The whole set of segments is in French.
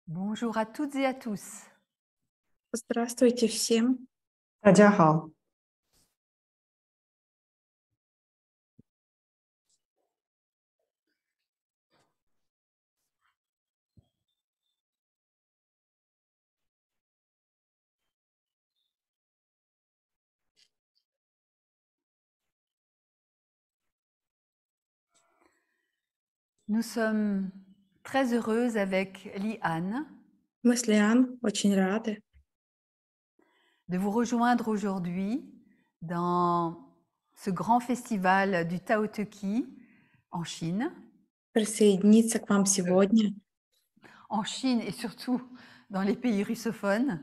Bonjour à toutes et à tous. Здравствуйте всем. 大家好， Nous sommes très heureuses avec Liane Мы с Лиан очень рады de vous rejoindre aujourd'hui dans ce grand festival du Tao Te Chi en Chine присоединиться к вам сегодня et surtout dans les pays russophones.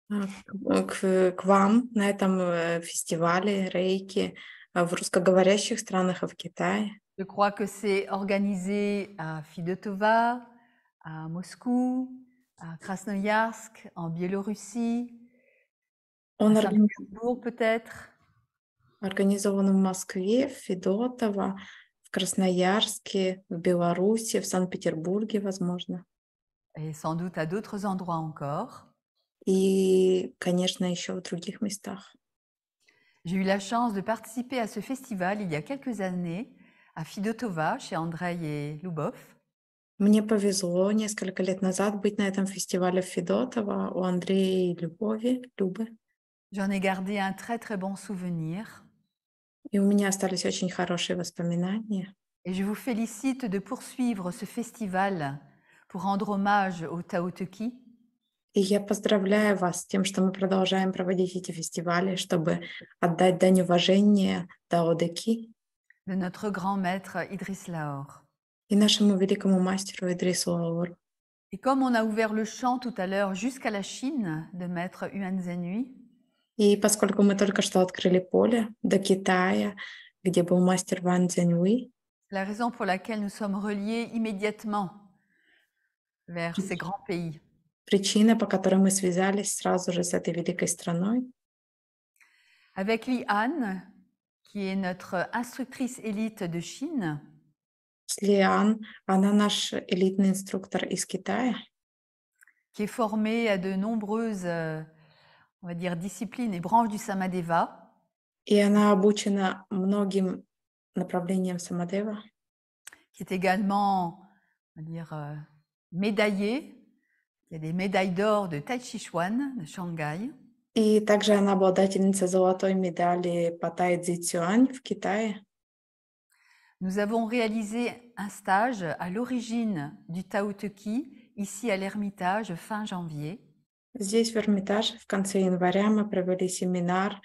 к вам на этом фестивале рейки в русскоговорящих странах и в Китае. Je crois que c'est organisé à Fidotova, à Moscou, à Krasnoyarsk, en Biélorussie, à Он Saint-Pétersbourg peut-être. организован в Москве, в Федотово, в Красноярске, в Беларуси, в Санкт-Петербурге, возможно. Et sans doute à d'autres endroits encore. И, конечно, еще в других местах. J'ai eu la chance de participer à ce festival il y a quelques années à Fidotova, chez Andrei et Lubov. Мне повезло несколько лет назад быть на этом фестивале в Федотово у Андрея и Любы. J'en ai gardé un très très bon souvenir И у меня остались очень хорошие воспоминания. et je vous félicite de poursuivre ce festival pour rendre hommage au Tao Te Chi. И я поздравляю вас с тем, что мы продолжаем проводить эти фестивали, чтобы отдать дань уважения Дао Дэ Ки De notre grand maître Idriss Lahore. и нашему великому мастеру Идрису Лаору. Et comme on a ouvert le champ tout à l'heure jusqu'à la Chine de maître Yuan Zhenhui, И поскольку мы только что открыли поле до Китая, где был мастер Ван Цзяньуи, c'est la raison pour laquelle nous sommes reliés immédiatement vers ces grands pays. причина, по которой мы связались сразу же с этой великой страной, Avec Liane, qui est notre instructrice élite de Chine, с Лиан, она наш элитный инструктор из Китая, qui est formée à de nombreuses, on va dire, disciplines et branches du Samadeva, и она обучена многим направлениям Самадева, qui est également, on va dire, médaillée. Il y a des médailles d'or de Tai Chi Chuan de Shanghai. и также она обладательница золотой медали по Тай Цзи Цюань в Китае. Nous avons réalisé un stage à l'origine du Tao Te Chi, ici à l'Ermitage, fin janvier. Здесь, в Эрмитаже, в конце января мы провели семинар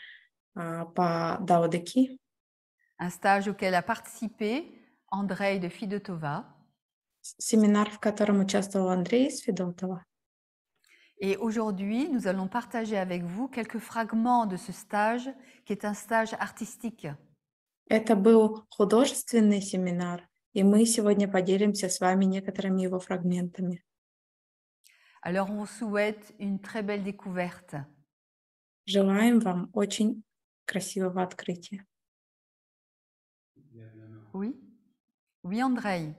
по Дао Дэ Ки, Un stage auquel a participé Andrei de Fidotova. семинар, в котором участвовал Андрей из Федотова. Et aujourd'hui, nous allons partager avec vous quelques fragments de ce stage, qui est un stage artistique. Это был художественный семинар, и мы сегодня поделимся с вами некоторыми его фрагментами. Alors, on vous souhaite une très belle découverte. Желаем вам очень красивого открытия. Oui? Oui, Andrei.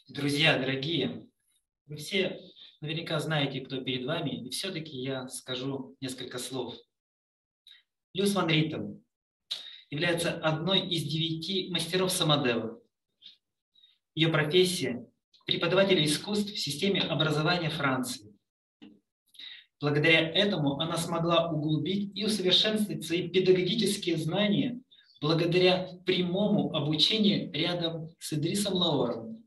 Друзья, дорогие, вы все наверняка знаете, кто перед вами, и все-таки я скажу несколько слов. Люс Ван Риттен является одной из 9 мастеров Самадева. Ее профессия – преподаватель искусств в системе образования Франции. Благодаря этому она смогла углубить и усовершенствовать свои педагогические знания благодаря прямому обучению рядом с Идрисом Лаором,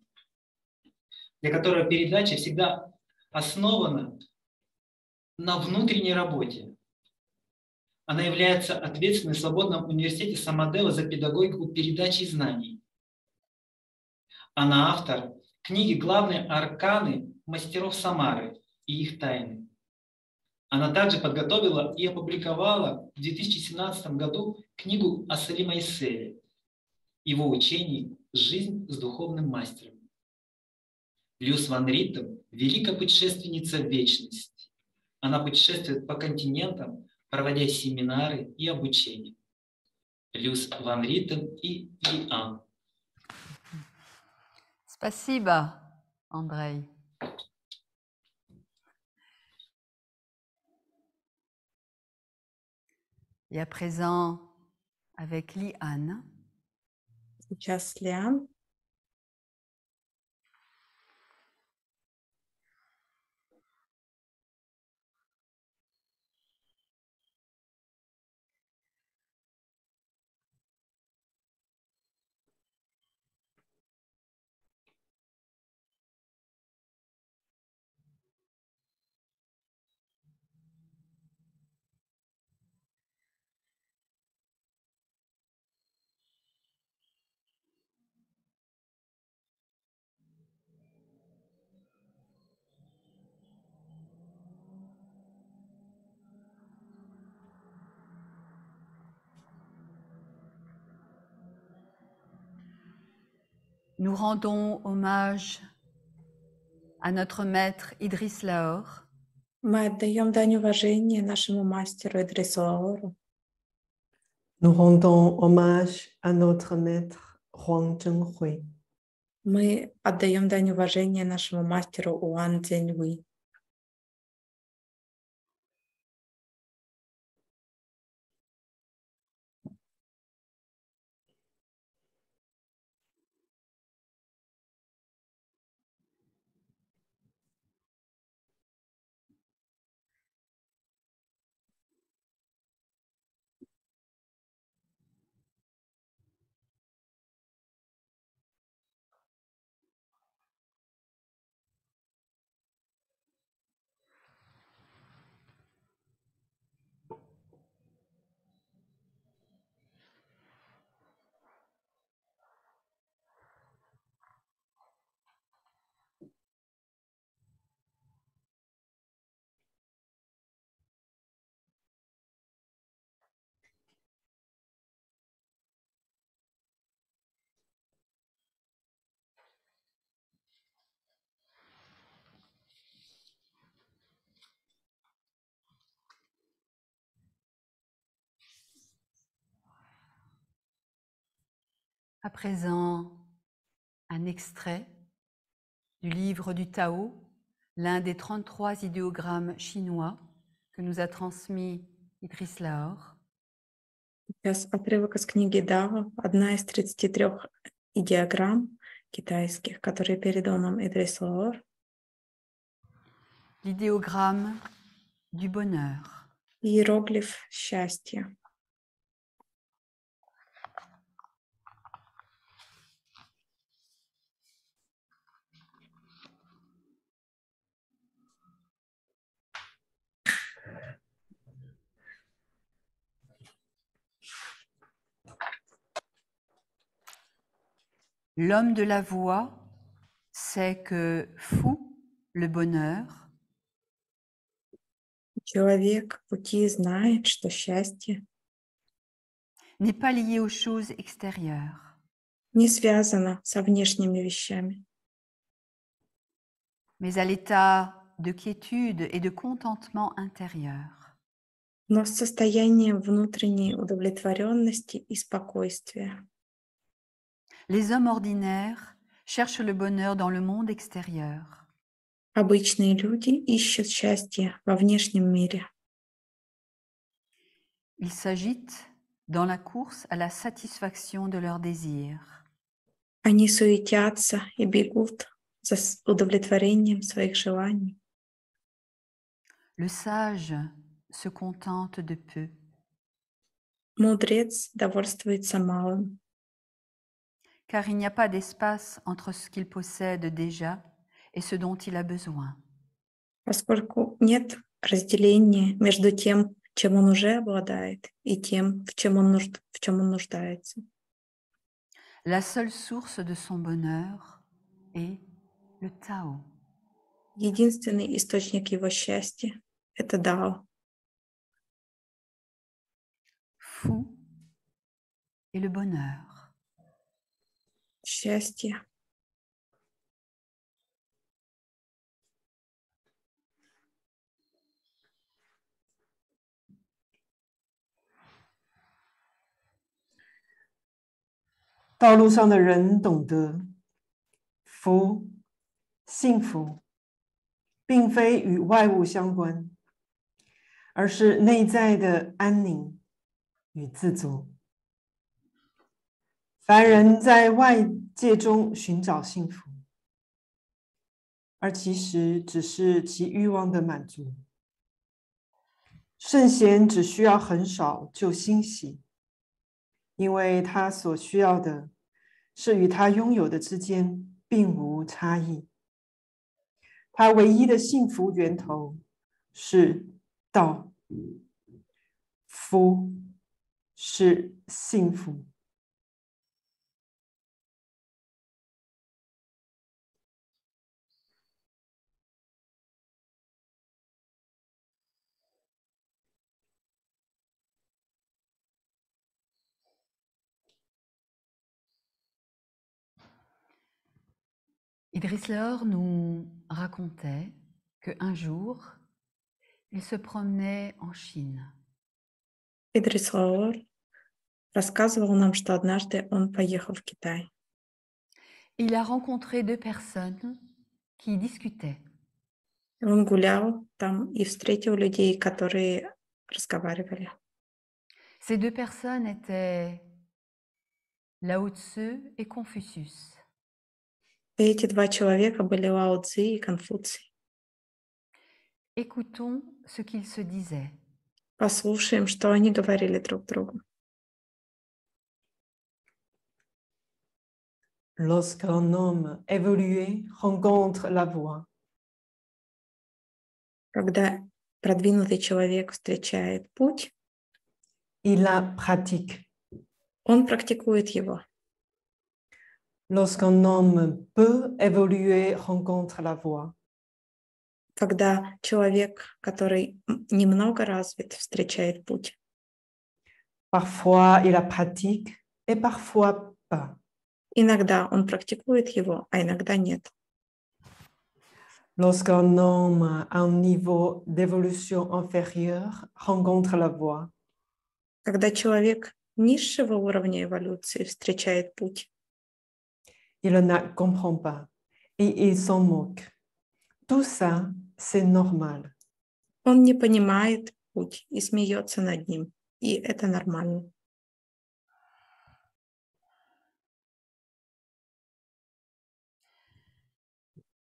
для которого передача всегда основана на внутренней работе. Она является ответственной в Свободном университете Самадева за педагогику передачи знаний. Она автор книги «Главные арканы мастеров Самары и их тайны». Она также подготовила и опубликовала в 2017 году книгу о Салима Исселе, его учении «Жизнь с духовным мастером». Люс Ван Риттен – великая путешественница в вечность. Она путешествует по континентам, проводя семинары и обучение. Люс Ван Риттен и Лиан. Спасибо, Andrei. Et à présent, avec Li-An, Сейчас Лиан. nous rendons hommage à notre maître Idriss Lahore, Мы отдаем дань уважения нашему мастеру Идрису Лаору. Nous rendons hommage à notre maître Huang Zhenhui. Мы отдаем дань уважения нашему мастеру Уан Цзиньуи. à présent un extrait du livre du Tao, l'un des 33 idéogrammes chinois que nous a transmis Idriss Lahore. Сейчас отрывок из книги Дао, одна из 33 идеограмм китайских, которые передал нам Идрис Лаор. L'idéogramme du bonheur. Иероглиф счастья. L'homme de la voix sait que fou, le bonheur, Человек пути знает, что счастье n'est pas lié aux choses extérieures, не связано со внешними вещами, mais à l'état de quiétude et de contentement intérieur. но с состоянием внутренней удовлетворенности и спокойствия. Les hommes ordinaires cherchent le bonheur dans le monde extérieur. Обычные люди ищут счастье во внешнем мире. Ils s'agitent dans la course à la satisfaction de leurs désirs. Они суетятся и бегут за удовлетворением своих желаний. Le sage se contente de peu. Мудрец довольствуется малым, Car il n'y a pas d'espace entre ce qu'il possède déjà et ce dont il a besoin. поскольку нет разделения между тем, чем он уже обладает, и тем, в чем он нуждается. La seule source de son bonheur est le Tao. Единственный источник его счастья — это Дао. Fou et le bonheur. Счастье. «道路上的人懂得，福、幸福，并非与外物相关，而是内在的安宁、与自足。凡人在外界中寻找幸福，而其实只是其欲望的满足。圣贤只需要很少就欣喜，因为他所需要的是与他拥有的之间并无差异。他唯一的幸福源头是道，福是幸福。Idriss Leor nous racontait qu'un jour, il se promenait en Chine. Идрис Лаор рассказывал нам, что однажды он поехал в Китай. Il a rencontré deux personnes qui discutaient. Он гулял там и встретил людей, которые разговаривали. Ces deux personnes étaient Lao Tzu et Confucius. И эти два человека были Лао Цзи и Конфуций. Écoutons ce qu'ils se disaient. Послушаем, что они говорили друг другу. Lorsqu'un homme évolué rencontre la voie, Когда продвинутый человек встречает путь, il la pratique. он практикует его. Lorsqu'un homme peu évolué rencontre la voie, Когда человек, который немного развит, встречает путь, parfois il la pratique et parfois pas. иногда он практикует его, а иногда нет. Lorsqu'un homme à un niveau d'évolution inférieur rencontre la voie, Когда человек низшего уровня эволюции встречает путь, il ne comprend pas et il s'en moque. Tout ça, c'est normal. он не понимает путь и смеется над ним. И это нормально.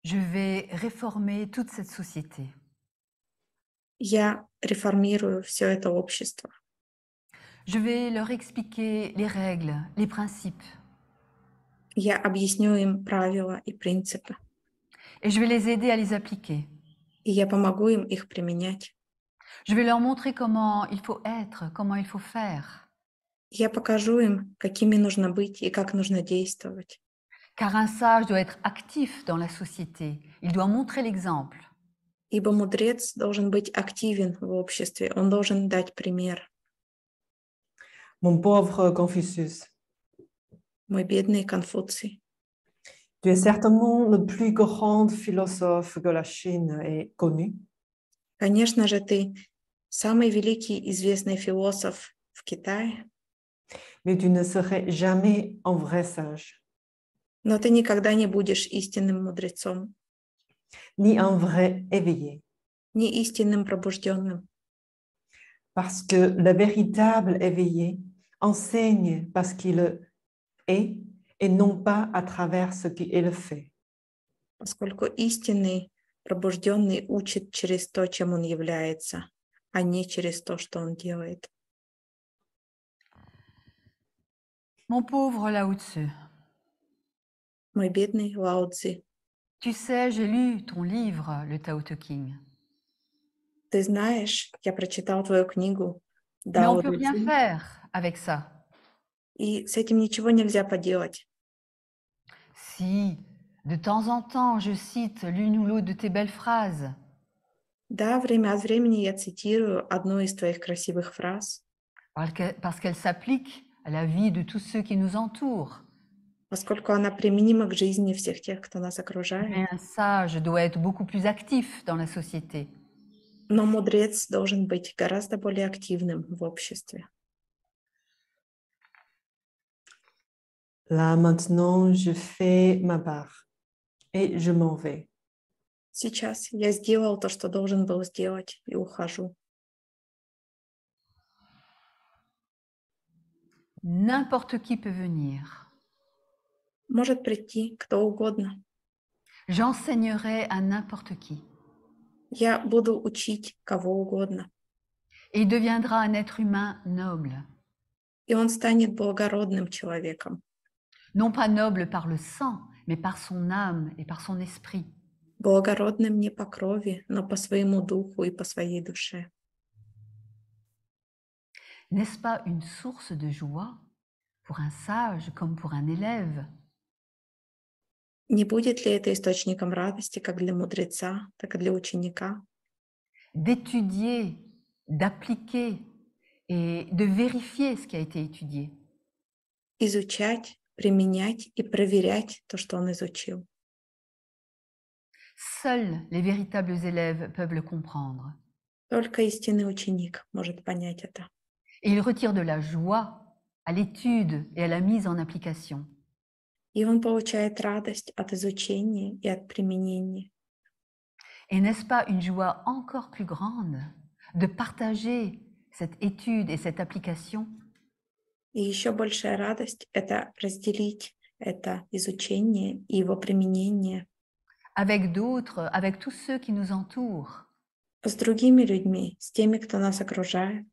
Je vais réformer toute cette société. Я реформирую все это общество. Je vais leur expliquer les règles, les principes. Я объясню им правила и принципы. Et je vais les aider à les appliquer. И я помогу им их применять. Je vais leur montrer comment il faut être, comment il faut faire. Я покажу им, какими нужно быть и как нужно действовать. Car un sage doit être actif dans la société. Il doit montrer l'exemple. Ибо мудрец должен быть активен в обществе. Он должен дать пример. Mon pauvre Confucius, Мой бедный Конфуций. tu es certainement le plus grand philosophe que la Chine ait connu. Конечно же, ты самый великий известный философ в Китае, Mais tu ne serais jamais un vrai sage, но ты никогда не будешь истинным мудрецом, ni un vrai éveillé. не истинным пробужденным. Parce que le véritable éveillé enseigne parce qu'il est et non pas à travers ce qu'il fait. Поскольку истинный пробужденный учит через то, чем он является, а не через то, что он делает. Mon pauvre Lao Tzu, Мой бедный Лао Цзи, tu sais, j'ai lu ton livre, le Tao Te Ching. ты знаешь, я прочитал твою книгу Mais on Дао ne peut Дэ rien Цзин, faire avec ça. и с этим ничего нельзя поделать. Si, de temps en temps, je cite l'une ou l'autre de tes belles phrases, Да, время от времени я цитирую одну из твоих красивых фраз, parce qu'elle s'applique à la vie de tous ceux qui nous entourent. поскольку она применима к жизни всех тех, кто нас окружает. Mais un sage doit être beaucoup plus actif dans la société. Но мудрец должен быть гораздо более активным в обществе. Là maintenant, je fais ma part et je m'en vais. Сейчас я сделал то, что должен был сделать, и ухожу. n'importe qui peut venir. Может прийти кто угодно. J'enseignerai à n'importe qui. Я буду учить кого угодно. Et il deviendra un être humain noble. И он станет благородным человеком. Non pas noble par le sang, mais par son âme et par son esprit. Благородным не по крови, но по своему духу и по своей душе. N'est-ce pas une source de joie pour un sage comme pour un élève? Не будет ли это источником радости как для мудреца, так и для ученика? D'étudier, d'appliquer et de vérifier ce qui a été étudié. Изучать, применять и проверять то, что он изучил. Seuls les véritables élèves peuvent le comprendre. Только истинный ученик может понять это. Et il retire de la joie à l'étude et à la mise en application. И он получает радость от изучения и от применения. Et n'est-ce pas une joie encore plus grande de partager cette étude et cette application И еще большая радость — это разделить это изучение и его применение avec d'autres, avec tous ceux qui nous entourent, с другими людьми, с теми, кто нас окружает,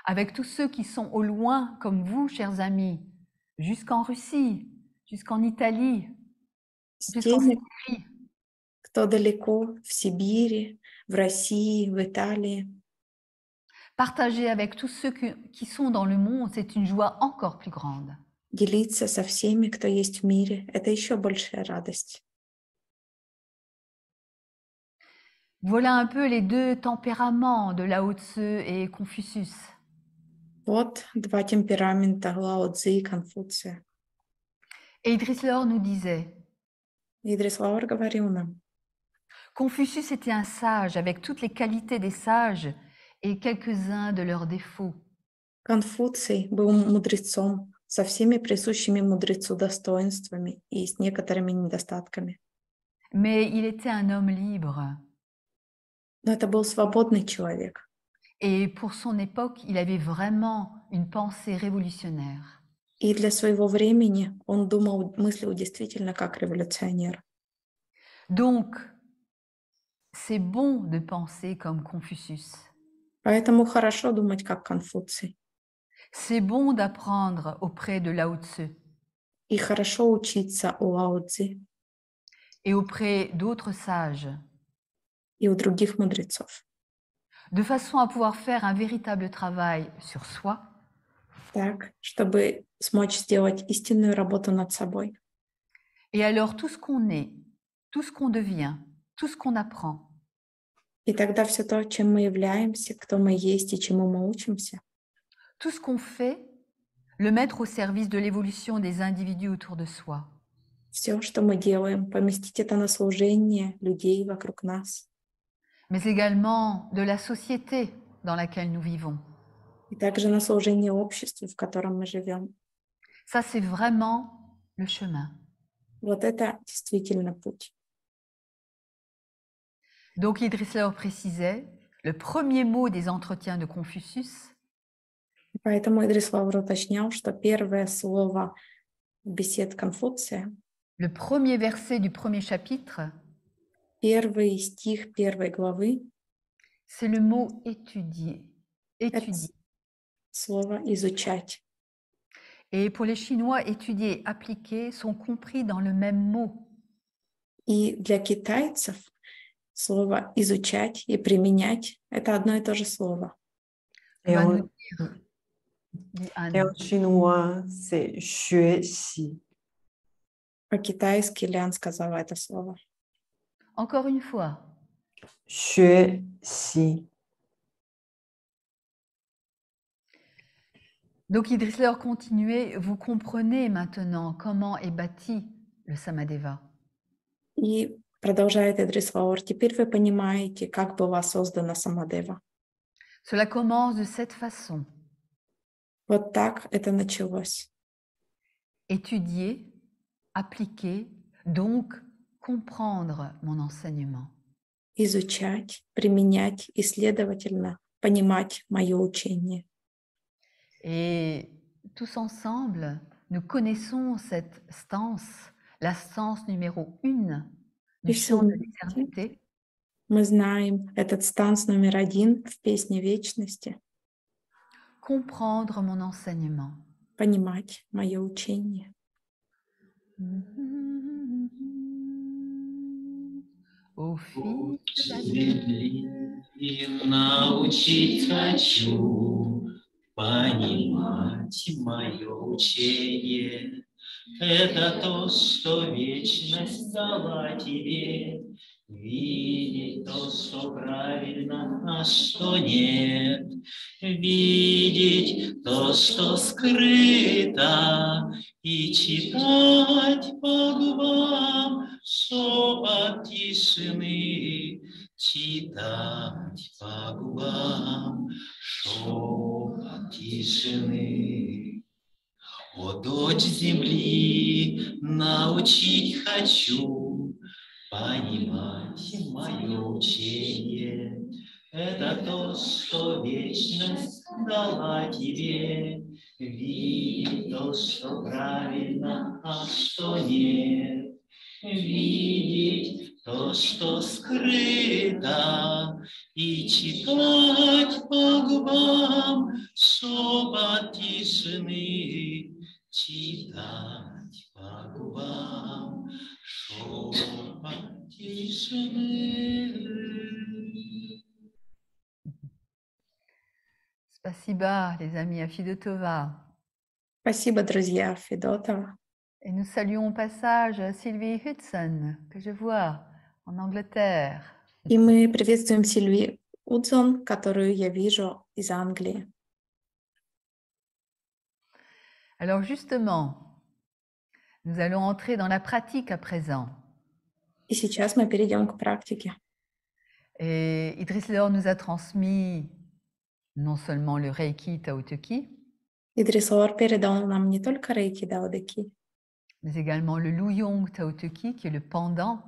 avec tous ceux qui sont au loin, comme vous, chers amis, jusqu'en Russie, jusqu'en Italie, с jusqu'en теми, Sibérie. кто далеко, в Сибири, в России, в Италии. Partager avec tous ceux qui sont dans le monde, c'est une joie encore plus grande. Делиться со всеми, кто есть в мире — это еще большая радость. Voilà un peu les deux tempéraments de Lao Tzu et Confucius. Вот два темперамента Лао Цзи и Конфуция. Et Idriss Laor nous disait, Идрис Лауэр говорил нам, Confucius était un sage avec toutes les qualités des sages et quelques-uns de leurs défauts. Конфуций был мудрецом со всеми присущими мудрецу достоинствами и с некоторыми недостатками. Mais il était un homme libre. Но это был свободный человек. Et pour son époque, il avait vraiment une pensée révolutionnaire. И для своего времени он мыслил действительно как революционер. Donc, c'est bon de penser comme Confucius. Поэтому хорошо думать как Конфуций. C'est bon d'apprendre auprès de Lao Tzu И хорошо учиться у Лао Цзи et auprès d'autres sages, и у других мудрецов. de façon à pouvoir faire un véritable travail sur soi, Так, чтобы смочь сделать истинную работу над собой. et alors tout ce qu'on est, tout ce qu'on devient, tout ce qu'on apprend, И тогда все то, чем мы являемся, кто мы есть и чему мы учимся, tout ce qu'on fait, le mettre au service de l'évolution des individus autour de soi. все, что мы делаем, поместить это на служение людей вокруг нас. Mais également de la société dans laquelle nous vivons. И также на служение обществу, в котором мы живем. Ça, c'est vraiment le chemin. Вот это действительно путь. Donc, Idriss Laor précisait, le premier mot des entretiens de Confucius, И поэтому Идрис Лауэр уточнял, что первое слово бесед Конфуция, le premier verset du premier chapitre, первый стих первой главы, c'est le mot étudier. это Étudier. слово «изучать». Et pour les Chinois, étudier et appliquer sont compris dans le même mot. И для китайцев слово «изучать» и «применять» — это одно и то же слово. Et Va en, nous dire, dit Anne. et en chinois, c'est 学习. По-китайски Лян сказала это слово. Encore une fois, 学习. donc Idriss Laor continuait, vous comprenez maintenant comment est bâti le Samadeva. И продолжает Идрис Лауэр, теперь вы понимаете, как была создана Самадева. Cela commence de cette façon. Вот так это началось. Étudier, appliquer, donc comprendre mon enseignement. Изучать, применять и, следовательно, понимать мое учение. Et tous ensemble, nous connaissons cette stance, la stance numéro 1 И du все chant de вместе l'éternité. мы знаем этот станц номер 1 в песне вечности. Comprendre mon enseignement. Понимать мое учение. Au fil de la Земли научить хочу, понимать мое учение. Это то, что вечность дала тебе, видеть то, что правильно, а что нет, видеть то, что скрыто, и читать по губам шепот тишины, читать по губам шепот тишины. О, дочь земли, научить хочу, понимать мое учение. Это то, что вечность дала тебе, видеть то, что правильно, а что нет, видеть то, что скрыто, и читать по губам шепот тишины, читать по губам шепот тишины. Spasiba, les amis, à Fidotova. Спасибо, друзья Федотова. Et nous saluons au passage Sylvie Hudson, que je vois en Angleterre. И мы приветствуем Сильви Удзон, которую я вижу из Англии. Alors justement, nous allons entrer dans la pratique à présent. И сейчас мы перейдем к практике. Et Idriss Leor nous a transmis non seulement le Reiki Tao Te Chi, Идрисор передал нам не только рейки даодеки, mais également le Luyong Tao Te Chi, qui est le pendant,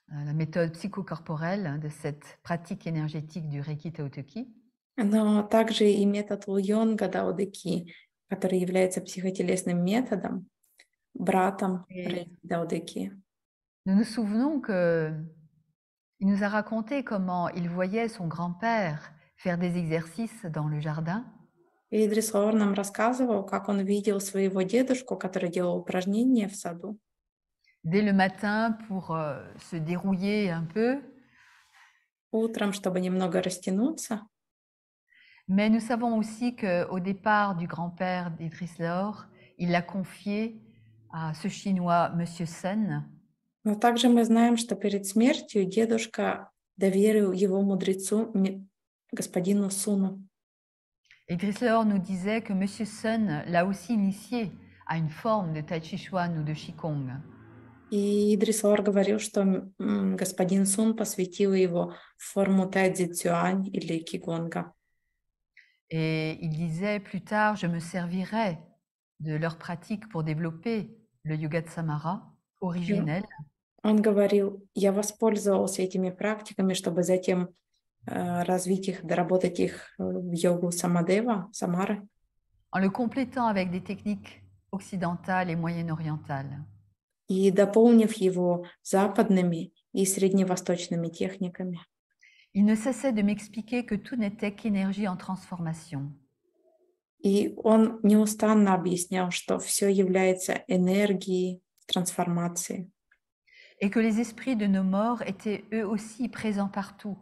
la méthode psychocorporelle de cette pratique énergétique du Reiki Tao Te Chi. но также и метод Луйонга даодеки, который является психотелесным методом, братом рейки даодеки. Nous nous souvenons qu'il nous a raconté comment il voyait son grand-père faire des exercices dans le jardin. И Идрисор нам рассказывал, как он видел своего дедушку, который делал упражнения в саду. Dès le matin pour se dérouiller un peu. Утром, чтобы немного растянуться. Mais nous savons aussi qu'au départ du grand-père d'Idriss Leor, il l'a confié à ce Chinois, Monsieur Sun. Но также мы знаем, что перед смертью дедушка доверил его мудрецу, господину Суну. Idriss Leor nous disait que Monsieur Sun l'a aussi initié à une forme de Tai Chi Chuan ou de Qigong. И Идрисор говорил, что господин Сун посвятил его в форму Тайцзи Цюань или Кигонга. Et il disait plus tard, je me servirai de leur pratique pour développer le Yoga de Samara originel. Он говорил, я воспользовался этими практиками, чтобы затем развить их, доработать их в йогу Самадева, Самары. En le complétant avec des techniques occidentales et moyen-orientales. И дополнив его западными и средневосточными техниками. Il ne cessait de m'expliquer que tout n'était qu'énergie en transformation. И он неустанно объяснял, что все является энергией трансформации. Et que les esprits de nos morts étaient eux aussi présents partout.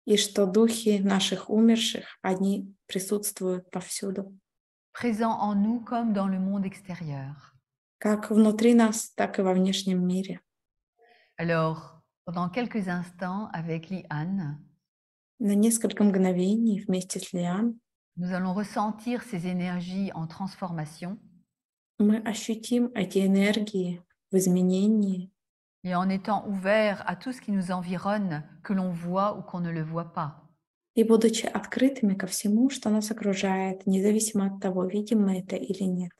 И что духи наших умерших, они присутствуют повсюду. Présents en nous comme dans le monde extérieur. Как внутри нас, так и во внешнем мире. Alors, pendant quelques instants, avec Li-An, на несколько мгновений вместе с Лиан nous allons ressentir ces énergies en transformation. Мы ощутим эти энергии в изменении. Et en étant ouverts à tout ce qui nous environne, que l'on voit ou qu'on ne le voit pas. И будучи открытыми ко всему, что нас окружает, независимо от того, видим мы это или нет.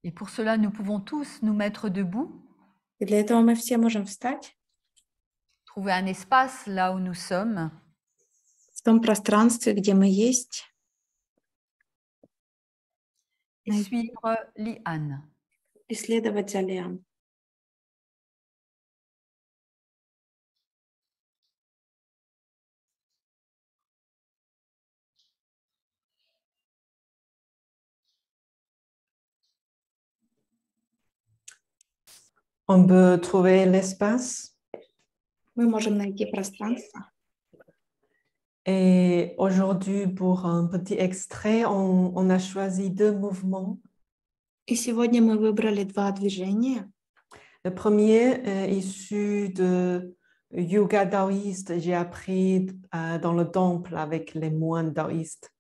Et pour cela, nous pouvons tous nous mettre debout. И для этого мы все можем встать. Trouver un espace là où nous sommes. В том пространстве, где мы есть. et suivre Liane. И следовать за Лиан. On peut trouver l'espace. Мы можем найти пространство. Et aujourd'hui, pour un petit extrait, on a choisi 2 mouvements. И сегодня мы выбрали 2 движения. Le premier est issu de yoga taoïste. J'ai appris dans le temple avec les moines taoïstes.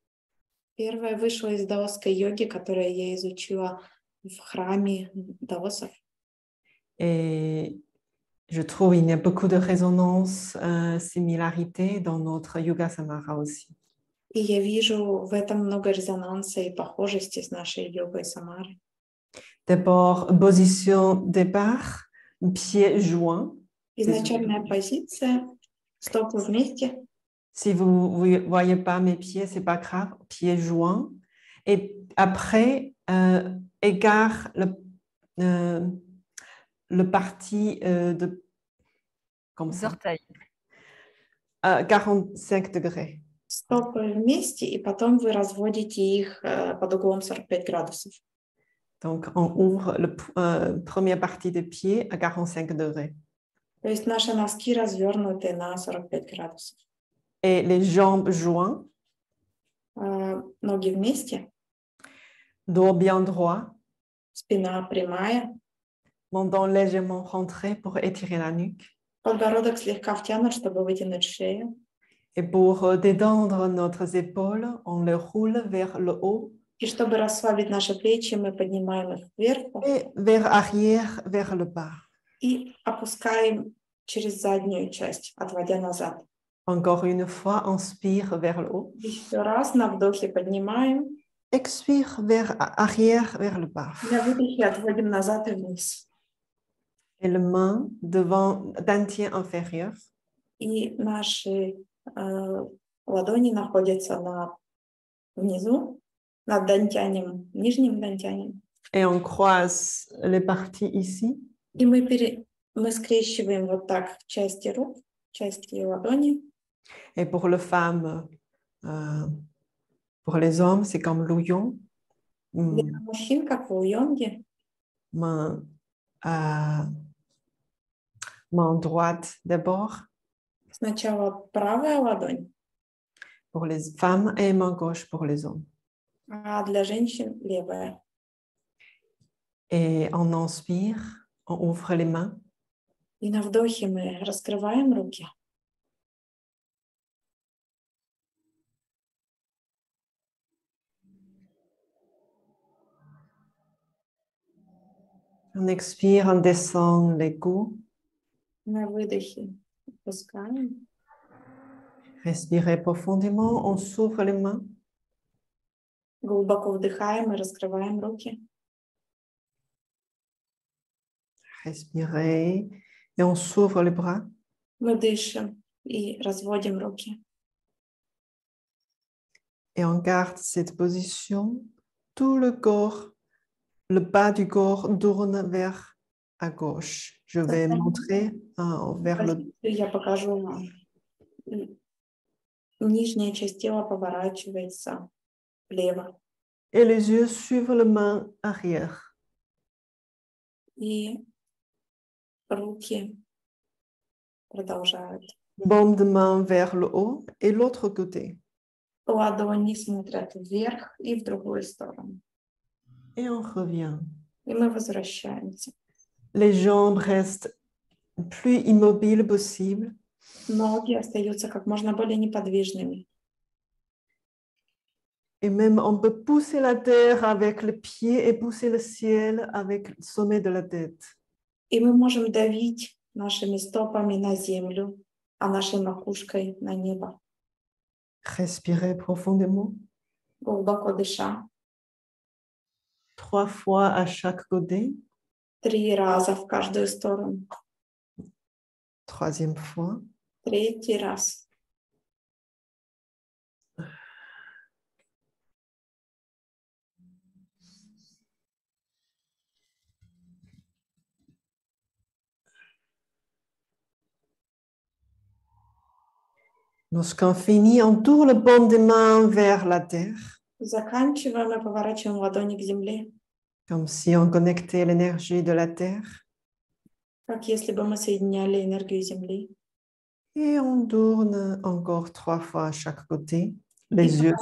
Первое вышло из даосской йоги, которую я изучила в храме даосов. Et je trouve qu'il y a beaucoup de résonance, similarité dans notre Yoga Samara aussi. И я вижу в этом много резонанса и похожести с нашей йогой Самары. D'abord, position départ, pieds joints. Изначальная позиция, стопы вместе. Si vous ne voyez pas mes pieds, ce n'est pas grave, pieds joints. Et après, égare le parti de comme ça, Orteils. 45 degrés. Стопы вместе, и потом вы разводите их под углом 45 градусов. Donc, on ouvre la première partie des pieds à 45 degrés. То есть наши носки развернуты на 45 градусов. Et les jambes joints, Ноги вместе, dos bien droit, спина прямая, menton légèrement rentré pour étirer la nuque. подбородок слегка втянут, чтобы вытянуть шею. Et pour détendre nos épaules, on les roule vers le haut. И чтобы расслабить наши плечи, мы поднимаем их вверх Et vers arrière, vers le bas. и опускаем через заднюю часть, отводя назад. Encore une fois, inspire vers le haut. Еще раз на вдохе поднимаем. Expire vers arrière, vers le bas. На выдохе отводим назад и вниз. Et les mains devant dentier inférieur. И наши ладони находятся внизу, над дантянем, нижним дантянем. Et on croise les parties ici. И мы скрещиваем вот так части рук, части ладони. Et pour les femmes, pour les hommes, c'est comme l'ouillon. Для мужчин, как в уйонге, Main droite d'abord. сначала правая ладонь, Pour les femmes et main gauche pour les hommes. а для женщин левая. Et on inspire, on ouvre les mains. И на вдохе мы раскрываем руки. On expire, on descend les coudes. На выдохе опускаем. Respirez profondément, on s'ouvre les mains. Глубоко вдыхаем и раскрываем руки. Respirez et on s'ouvre les bras. Мы дышим и разводим руки. Et on garde cette position. Tout le corps, le bas du corps tourne vers à gauche. Je vais montrer vers le... Я покажу вам. Нижняя часть тела поворачивается влево. Et les yeux suivent la main arrière. И руки продолжают. Baume de main vers le haut et l'autre côté. Ладони смотрят вверх и в другую сторону. Et on revient. И мы возвращаемся. Les jambes restent plus immobiles possible. Ноги остаются как можно более неподвижными. Et même on peut pousser la terre avec les pieds et pousser le ciel avec le sommet de la tête. И мы можем давить нашими стопами на землю, а нашей макушкой на небо. Respirez profondément. Глубоко дыша. 3 fois à chaque côté. 3 раза в каждую сторону. 3e fois. 3-й раз. Lorsqu'on finit, on tourne le paume de main vers la terre, Заканчиваем и поворачиваем ладони к земле, comme si on connectait l'énergie de la terre. как если бы мы соединяли энергию земли. Et on tourne encore 3 fois à chaque côté, les yeux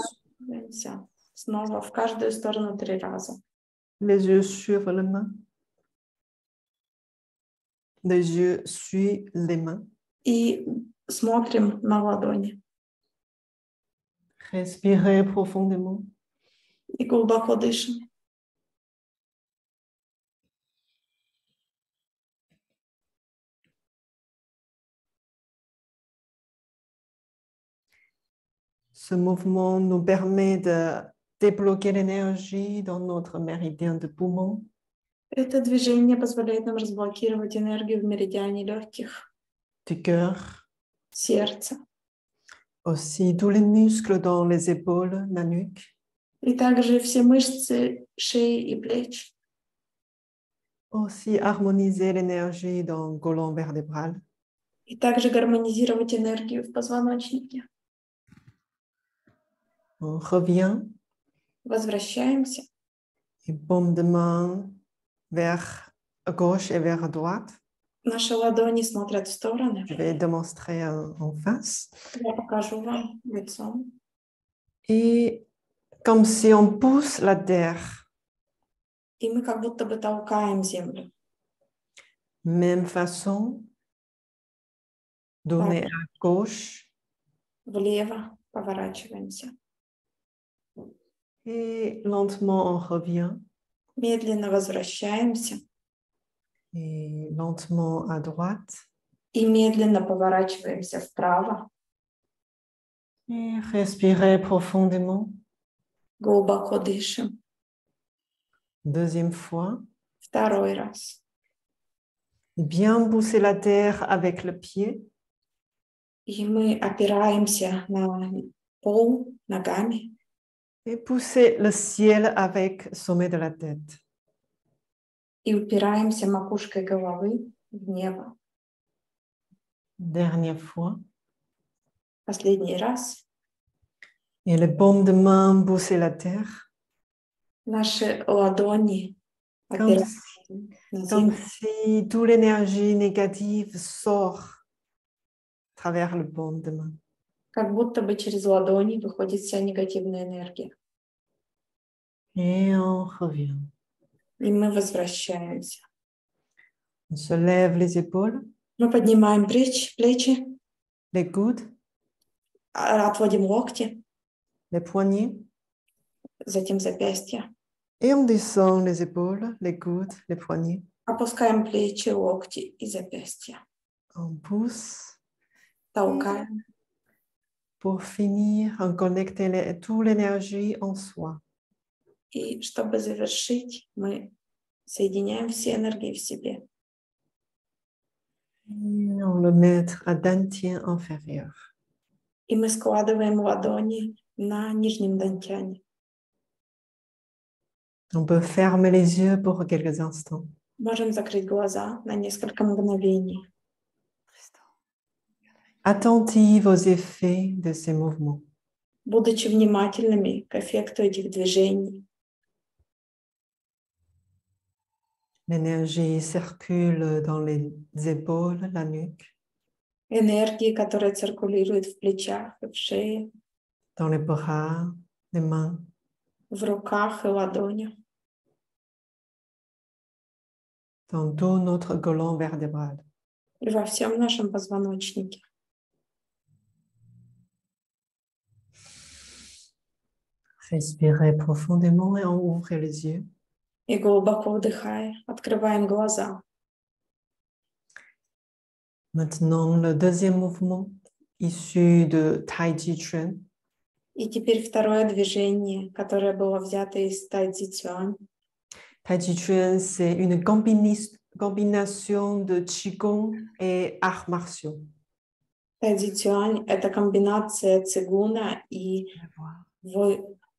Снова в каждую сторону 3 раза. sur les mains. Les yeux sur les mains. И смотрим на ладони. Respirez profondément. И глубоко дышим. Ce mouvement nous permet de débloquer l'énergie dans notre méridien de poumon. Это движение позволяет нам разблокировать энергию в меридиане легких, Du cœur, сердца. aussi tous les muscles dans les épaules, la nuque. И также все мышцы шеи и плеч. Aussi harmoniser l'énergie dans le côlon vertébral. И также гармонизировать энергию в позвоночнике. On revient Возвращаемся. et paume de main vers gauche et vers droite. Наши ладони смотрят в стороны. Je vais démontrer en face. Я покажу вам лицом. Et comme si on pousse la terre. И мы как будто бы толкаем землю. Même façon, donner à gauche. Влево поворачиваемся. Et lentement, on revient. Медленно возвращаемся. Et lentement à droite. И медленно поворачиваемся вправо. Et respirez profondément. Глубоко дышим. Deuxième fois. Второй раз. Et bien pousser la terre avec le pied. И мы опираемся на пол ногами. Et pousser le ciel avec le sommet de la tête. И упираемся макушкой головы в небо. Dernière fois. Последний раз. Et les paumes de main pousser la terre. Наши ладони Comme опираются на Comme землю. si toute l'énergie négative sort à travers le paume de main. Как будто бы через ладони выходит вся негативная энергия. Et on revient. И мы возвращаемся. On se lève les épaules, Мы поднимаем плечи, les coudes, отводим локти, les poignets. затем запястья. Et on descend les épaules, les coudes, les poignets. Опускаем плечи, локти и запястья. On pousse. Толкаем. Pour finir, on connecte toute l'énergie en soi. И чтобы завершить, мы соединяем все энергии в себе. Et on le met à dantien inférieur. И мы складываем ладони на нижнем дантяне. On peut fermer les yeux pour quelques instants. Можем закрыть глаза на несколько мгновений. Attentive aux effets de ces mouvements. Будучи внимательными к эффекту этих движений. L'énergie circule dans les épaules, la nuque. Энергии, которые циркулируют в плечах и в шее, Dans les bras, les mains. в руках и ладонях. Dans tout notre côlon vertébral. И во всем нашем позвоночнике. Respirez profondément et on ouvre les yeux. И глубоко вдыхая, открываем глаза. Maintenant, le deuxième mouvement issu de Tai Chi Chuan. И теперь второе движение, которое было взято из Tai Chi Chuan. Tai Chi Chuan, c'est une combination de Qigong et arts martiaux. Tai Chi Chuan — это комбинация цигуна и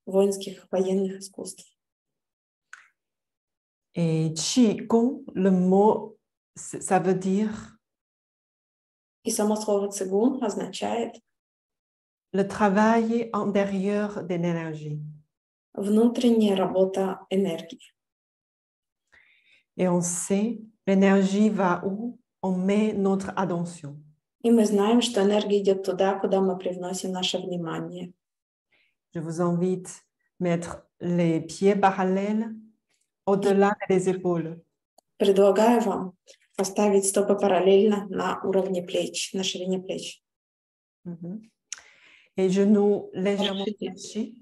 воинских военных искусств. Et Qigong, le mot, ça veut dire И само слово цигун означает le travail intérieur de l'énergie. Внутренняя работа энергии. Et on sait, l'énergie va où on met notre attention. И мы знаем, что энергия идет туда, куда мы привносим наше внимание. Je vous invite à mettre les pieds parallèles au-delà des épaules. Предлагаю вам поставить стопы параллельно на уровне плеч, на ширине плеч. Et genoux légèrement fléchis.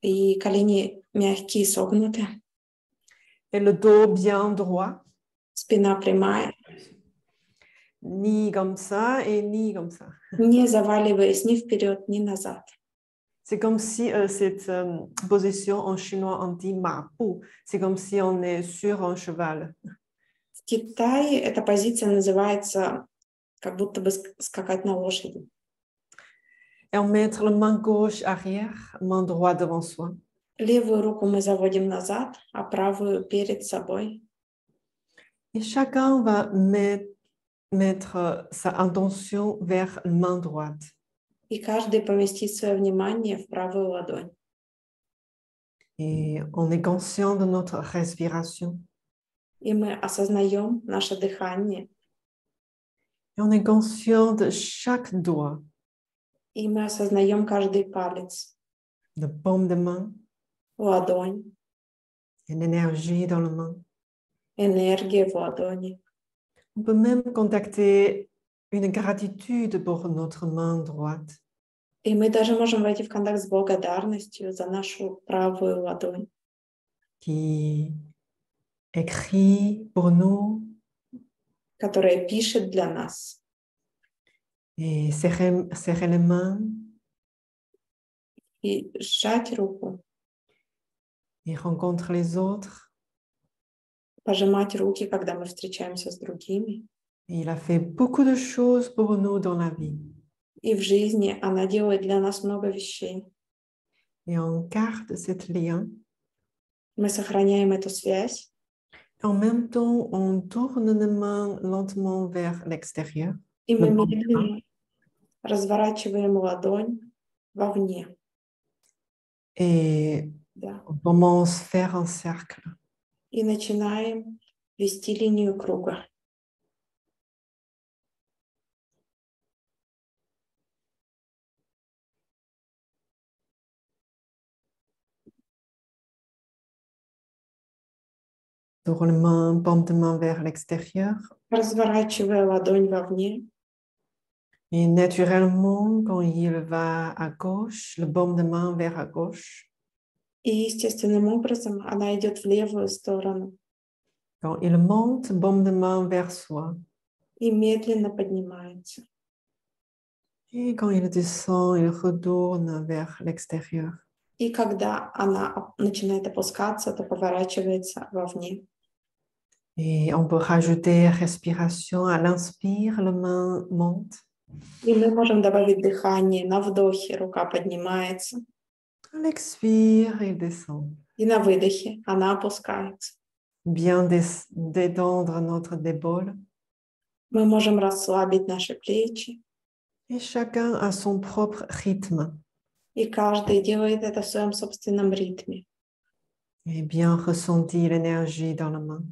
И колени мягкие, согнуты. Et le dos bien droit. Спина прямая. Ni comme ça et ni comme ça. Не заваливаясь ни вперед, ни назад. C'est comme si cette position en chinois on dit ma pu. C'est comme si on est sur un cheval. В Китае эта позиция называется как будто бы скакать на лошади. Et on met la main gauche arrière, main droite devant soi. Левую руку мы заводим назад, а правую перед собой. Et chacun va mettre sa intention vers la main droite. И каждый поместит свое внимание в правую ладонь. Et on est conscient de notre respiration. И мы осознаем наше дыхание. Et on est conscient de chaque doigt. И мы осознаем каждый палец, De paume de main, ладонь, et l'énergie dans la main. энергия в ладони. On peut même contacter une gratitude pour notre main droite. И мы даже можем войти в контакт с благодарностью за нашу правую ладонь, Qui écrit pour nous которая пишет для нас. et serrer les mains И сжать руку, et rencontrer les autres. пожимать руки, когда мы встречаемся с другими. Et il a fait beaucoup de choses pour nous dans la vie. И в жизни она делает для нас много вещей. Et on garde cet lien. Мы сохраняем эту связь. En même temps, on tourne les mains lentement vers l'extérieur. И мы медленно разворачиваем ладонь вовне. Et Да. on commence à faire un cercle. И начинаем вести линию круга. Tourne les mains, paume de main vers l'extérieur. Разворачивая ладонь вовне. Et naturellement, quand il va à gauche, le baume de main vers à gauche. И естественным образом она идет в левую сторону. Quand il monte, baume de main vers soi. И медленно поднимается. Et quand il descend, il retourne vers l'extérieur. И когда она начинает опускаться, то поворачивается вовне. Et on peut rajouter respiration. À l'inspire, la main monte. И мы можем добавить дыхание. На вдохе рука поднимается. À l'expire, il descend. И на выдохе она опускается. Bien détendre notre épaule. Мы можем расслабить наши плечи. Et chacun a son propre rythme. И каждый делает это в своем собственном ритме. Et bien ressentir l'énergie dans la main.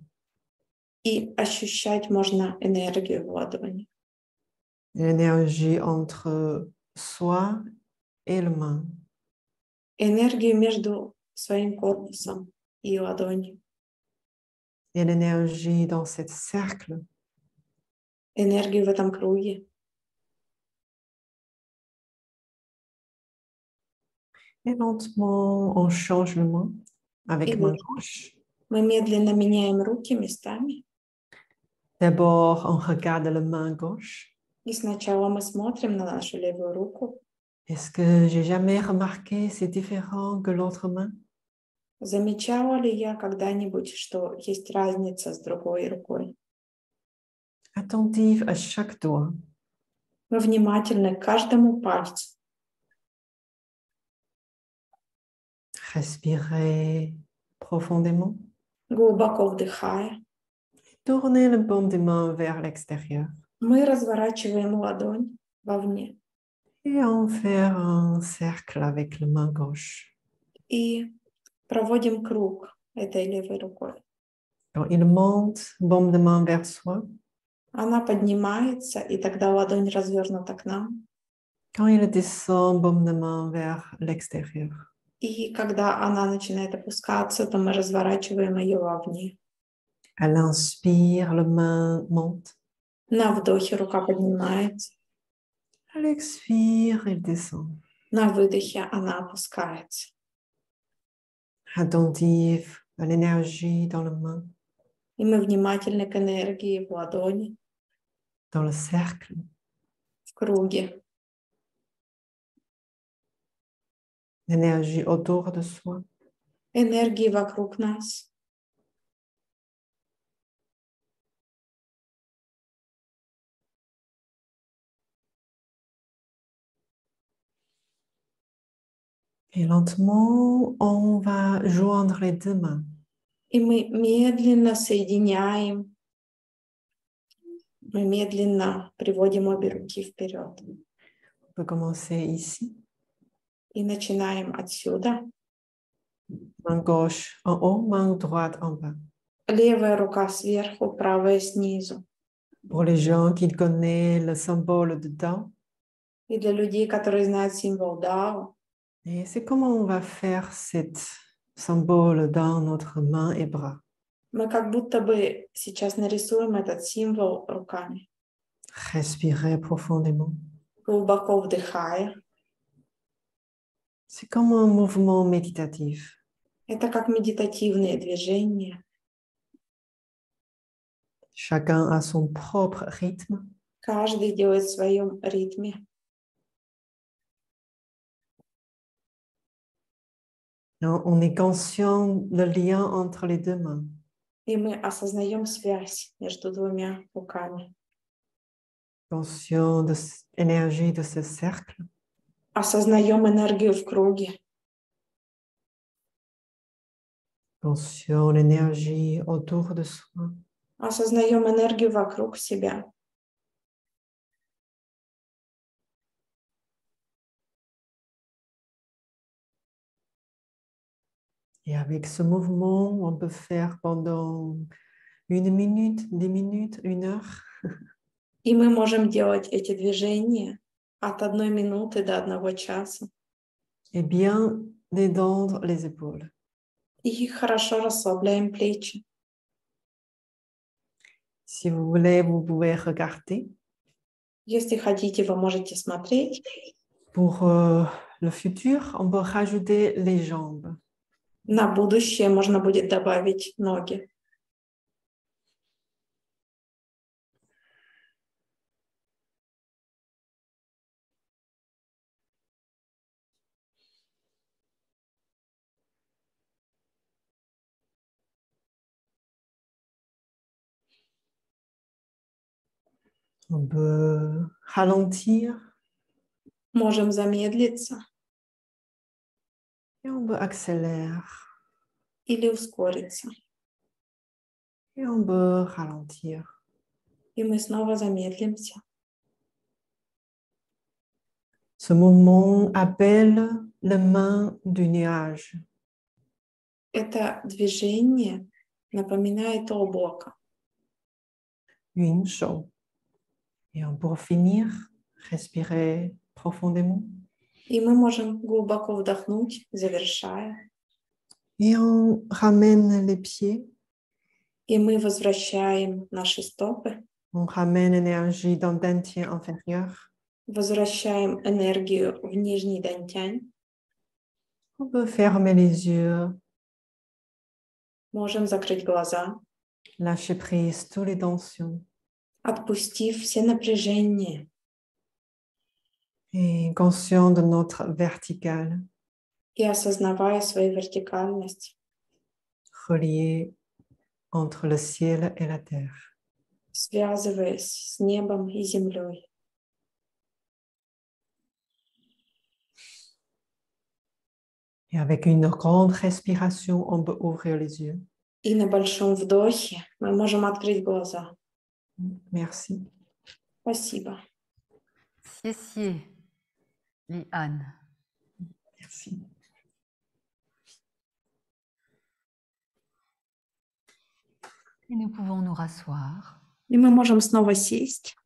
И ощущать можно энергию в ладони. L'énergie entre soi et la main. Энергию между своим корпусом и ладонью. Et l'énergie dans ce cercle. Энергию в этом круге. Et lentement, on change le main avec Et main oui. gauche. Мы медленно меняем руки местами. D'abord, on regarde la main gauche. И сначала мы смотрим на нашу левую руку. Est-ce que j'ai jamais remarqué c'est différent que l'autre main? Замечала ли я когда-нибудь, что есть разница с другой рукой? Attentive à chaque doigt. Мы внимательны к каждому пальцу. Respirez profondément. Глубоко вдыхая, Tournez le paume des mains vers l'extérieur. мы разворачиваем ладонь вовне. Et en faire un cercle avec la main gauche. И проводим круг этой левой рукой. Quand il monte, baume de main vers soi. Она поднимается, и тогда ладонь развернута к нам. Quand il descend, baume de main vers l'extérieur. И когда она начинает опускаться, то мы разворачиваем ее вовне. À l'inspire, la main monte. На вдохе рука поднимается, À l'expire, il descend. на выдохе она опускается. Attentif à l'énergie dans la main, И мы внимательны к энергии в ладони, dans le cercle. в круге, L'énergie autour de soi. энергии вокруг нас. Et lentement, on va joindre les deux mains. И мы медленно соединяем, мы медленно приводим обе руки вперед. On peut commencer ici. И начинаем отсюда. Main gauche en haut, main droite en bas. Левая рука сверху, правая снизу. Pour les gens qui connaissent le symbole de Tao, И для людей, которые знают символ Дао, et c'est comment on va faire cet symbole dans notre main et bras. мы как будто бы сейчас нарисуем этот символ руками, Respirez profondément. глубоко вдыхая. C'est comme un mouvement méditatif. Это как медитативные движения. Chacun a son propre rythme. Каждый делает в своем ритме. On est conscient du lien entre les deux mains. И мы осознаем связь между двумя руками. Conscient de l'énergie de ce cercle. Осознаем энергию в круге. Conscient de l'énergie autour de soi. Осознаем энергию вокруг себя. Et avec ce mouvement, on peut faire pendant 1 minute, 10 minutes, 1 heure. И мы можем делать эти движения от 1 минуты до 1 часа. Et bien détendre les épaules. И хорошо расслабляем плечи. Si vous voulez, vous pouvez regarder. Если хотите, вы можете смотреть. Pour le futur, on peut rajouter les jambes. На будущее можно будет добавить ноги. On peut ralentir Можем замедлиться et on peut accélérer или ускориться. et on peut ralentir. И мы снова замедлимся. Ce mouvement appelle les mains du nuage. Это движение напоминает облако. Une chose. Et pour finir, respirer profondément. И мы можем глубоко вдохнуть, завершая. Et on ramène les pieds. И мы возвращаем наши стопы. On ramène l'énergie dans le dantian inférieur. Возвращаем энергию в нижний дантянь. On peut fermer les yeux. Можем закрыть глаза, Lâcher prise toutes les tensions. отпустив все напряжения. Et conscient de notre verticale. И осознавая свою вертикальность. Reliée entre le ciel et la terre. Связываясь с небом и землей. Et avec une grande respiration, on peut ouvrir les yeux. И на большом вдохе мы можем открыть глаза. Merci. Спасибо. Xie xie. Li-Anne. Merci. Et nous pouvons nous rasseoir. И мы можем снова сесть.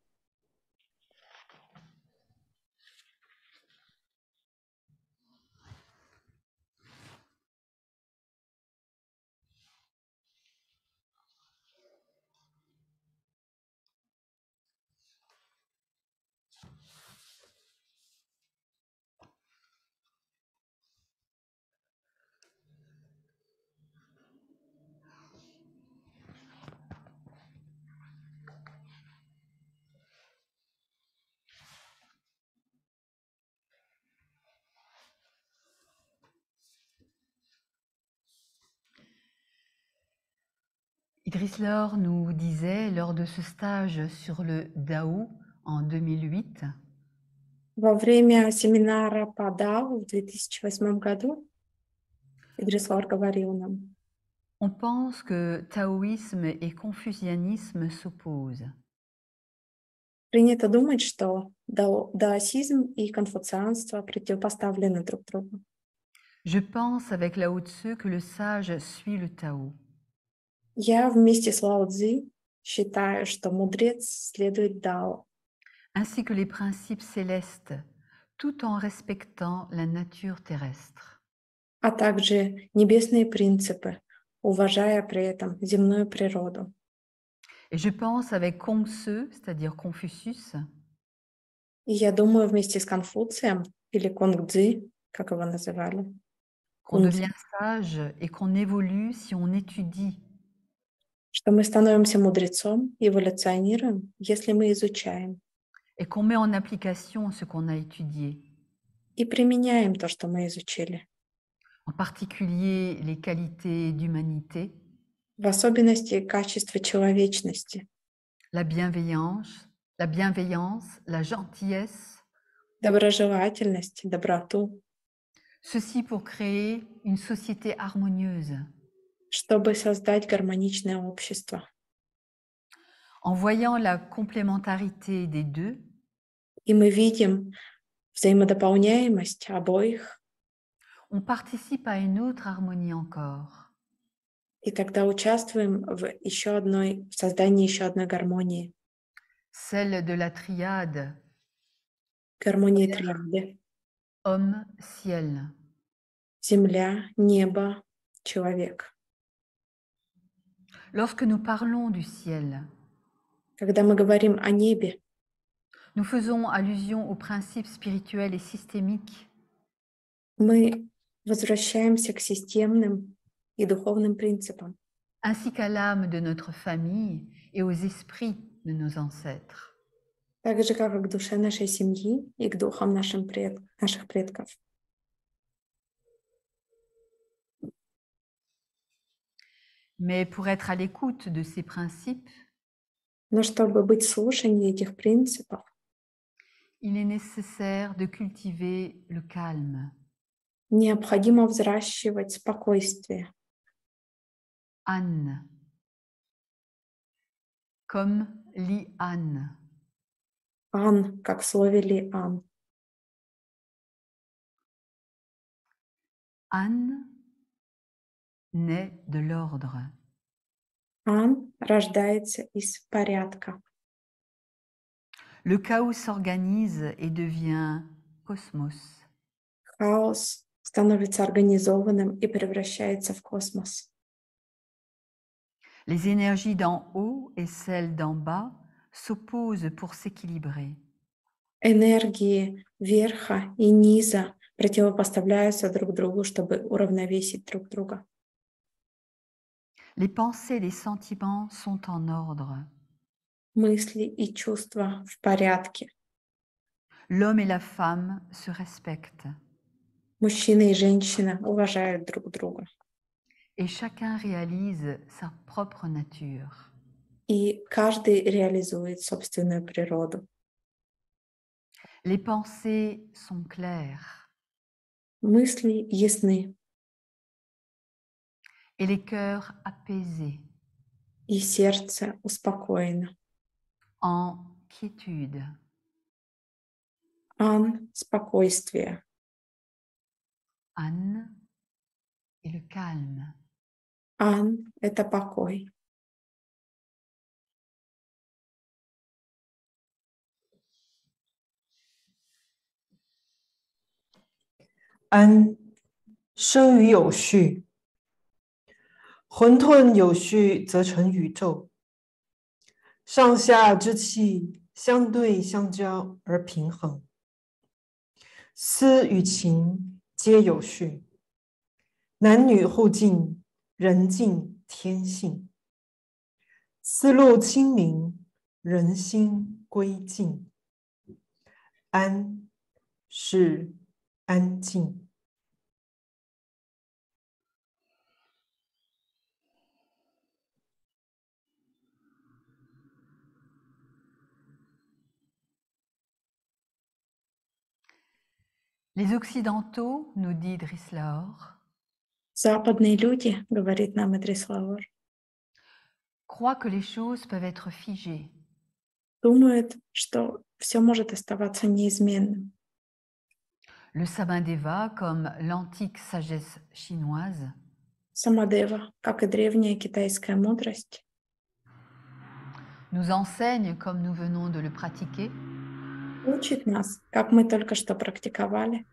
Idriss Lor nous disait lors de ce stage sur le Dao en 2008 Во время семинара по Дао в 2008 году Идрис Лор говорил нам, on pense que taoïsme et confucianisme s'opposent. принято думать, что даосизм и конфуцианство противопоставлены друг другу. Je pense avec Lao Tzu que le sage suit le Tao. Я вместе с Лао Цзи считаю, что мудрец следует Дао, ainsi que les principes célestes, tout en respectant la nature terrestre. а также небесные принципы, уважая при этом земную природу. Et je pense avec Kongtse, c'est-à-dire Confucius, И я думаю, вместе с Конфуцием, или Кунг-Цзи, как его называли, qu'on devient sage et qu'on évolue si on étudie, что мы становимся мудрецом, эволюционируем, если мы изучаем et qu'on met en application ce qu'on a étudié, и применяем то, что мы изучили. en particulier les qualités d'humanité, В особенности качества человечности, la bienveillance, la gentillesse, доброжелательность, доброту, ceci pour créer une société harmonieuse. чтобы создать гармоничное общество. En voyant la complémentarité des deux, И мы видим взаимодополняемость обоих, on participe à une autre harmonie encore. и тогда участвуем в создании еще одной гармонии, Celle de la triade гармонии триады. homme-ciel. Земля, небо, человек. Lorsque nous parlons du ciel, Когда мы говорим о небе, nous faisons allusion aux principes spirituels et systémiques мы возвращаемся к системным и духовным принципам, ainsi qu'à l'âme de notre famille et aux esprits de nos ancêtres. так же, как и к душе нашей семьи и к духам наших предков. Mais pour être à l'écoute de ces principes, Но чтобы быть в слушании этих принципов, il est nécessaire de cultiver le calme. необходимо взращивать спокойствие. Anne, comme Li-Anne. Ан, как в слове Ли-Ан. Anne naît de l'ordre. Ан рождается из порядка. Le chaos s'organise et devient cosmos. Хаос становится организованным и превращается в космос. Les énergies d'en haut et celles d'en bas s'opposent pour s'équilibrer. Энергии верха и низа противопоставляются друг другу, чтобы уравновесить друг друга. Les pensées et les sentiments sont en ordre. Мысли и чувства в порядке. L'homme et la femme se respectent. Мужчина и женщина уважают друг друга. Et chacun réalise sa propre nature. И каждый реализует собственную природу. Les pensées sont claires Мысли ясны, et les cœurs apaisés, и сердце успокоено, en quiétude. Ан – спокойствие. An et le calme. Ан – это покой.安，生于有序，混沌有序则成宇宙，上下之气相对相交而平衡，思与情皆有序，男女互敬，人敬天性，思路清明，人心归静，安是安静。Les Occidentaux, nous dit Drislaor, Западные люди, говорит нам Идрис Лаор, croient que les choses peuvent être figées, думают, что все может оставаться неизменным. le Samadeva, comme l'antique sagesse chinoise, Самадева, как и древняя китайская мудрость, nous enseigne, comme nous venons de le pratiquer, учит нас, как мы только что практиковали,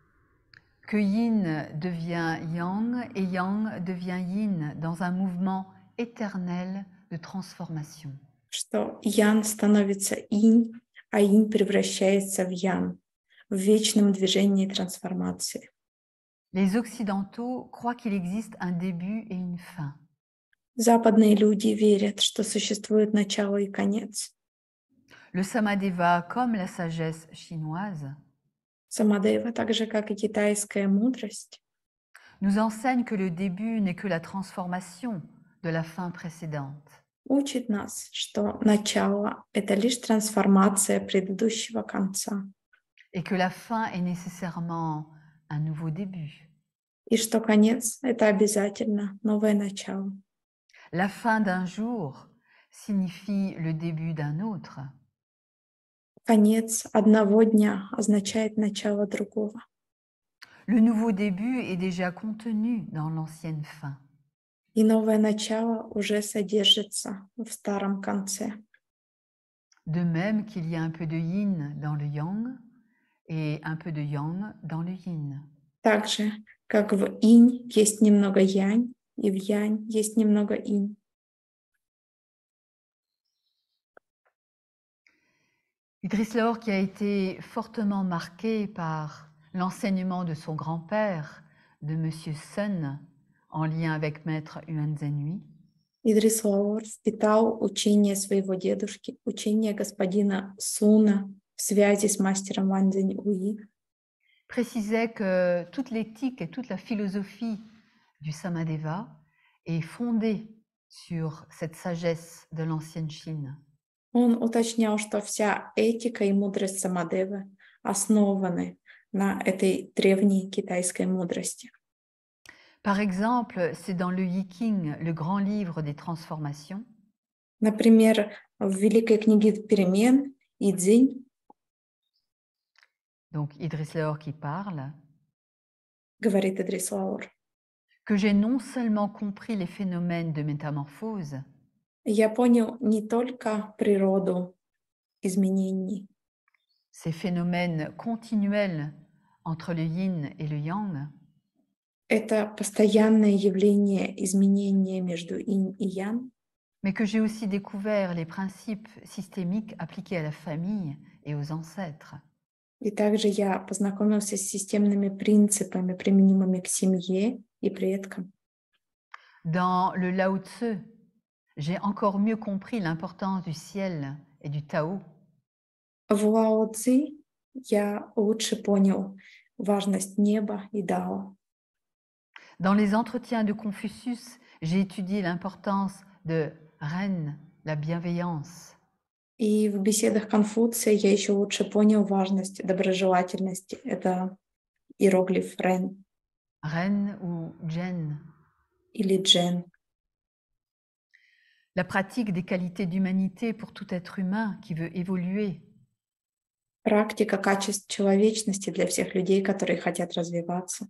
que yin devient yang et yang devient yin dans un mouvement éternel de transformation. что ян становится инь, а инь превращается в ян, в вечном движении трансформации. Les Occidentaux croient qu'il existe un début et une fin. Западные люди верят, что существует начало и конец. Le Samadeva, comme la sagesse chinoise, Самадева, так же как и китайская мудрость, nous enseigne que le début n'est que la transformation de la fin précédente. учит нас, что начало — это лишь трансформация предыдущего конца, Et que la fin est nécessairement un nouveau début. и что конец — это обязательно новое начало. La fin d'un jour signifie le début d'un autre. Конец одного дня означает начало другого. Le nouveau début est déjà contenu dans l'ancienne fin. И новое начало уже содержится в старом конце. De même qu'il y a un peu de yin dans le yang et un peu de yang dans le yin. Так же, как в инь есть немного янь, и в янь есть немного инь. Idriss Lahore, qui a été fortement marqué par l'enseignement de son grand-père, de Monsieur Sun, en lien avec Maître Yuan Zhenhui, Идрис Лаор впитал учение своего дедушки, учение господина Суна в связи с мастером Ван Цзиньуи, précisait que toute l'éthique et toute la philosophie du Samadeva est fondée sur cette sagesse de l'ancienne Chine. Он уточнял, что вся этика и мудрость Самадевы основаны на этой древней китайской мудрости. Par exemple, c'est dans le Yiking, le grand livre des transformations, Например, в Великой книге перемен Идзинь donc Idriss Lahore qui parle, говорит Идрис Лаор, que j'ai non seulement compris les phénomènes de métamorphose, я понял не только природу изменений, ces phénomènes continuels entre le yin et le yang, это постоянное явление изменения между инь и ян, mais que j'ai aussi découvert les principes systémiques appliqués à la famille et aux ancêtres. и также я познакомился с системными принципами, применимыми к семье и предкам. Dans le Lao Tzu, j'ai encore mieux compris l'importance du ciel et du Tao, В Лао Цзи я лучше понял важность неба и Дао. Dans les entretiens de Confucius, j'ai étudié l'importance de Ren, la bienveillance. И в беседах Конфуция я еще лучше понял важность доброжелательности. Это иероглиф Рен Ren ou Jen, или Джен. la pratique des qualités d'humanité pour tout être humain qui veut évoluer. практика качеств человечности для всех людей, которые хотят развиваться.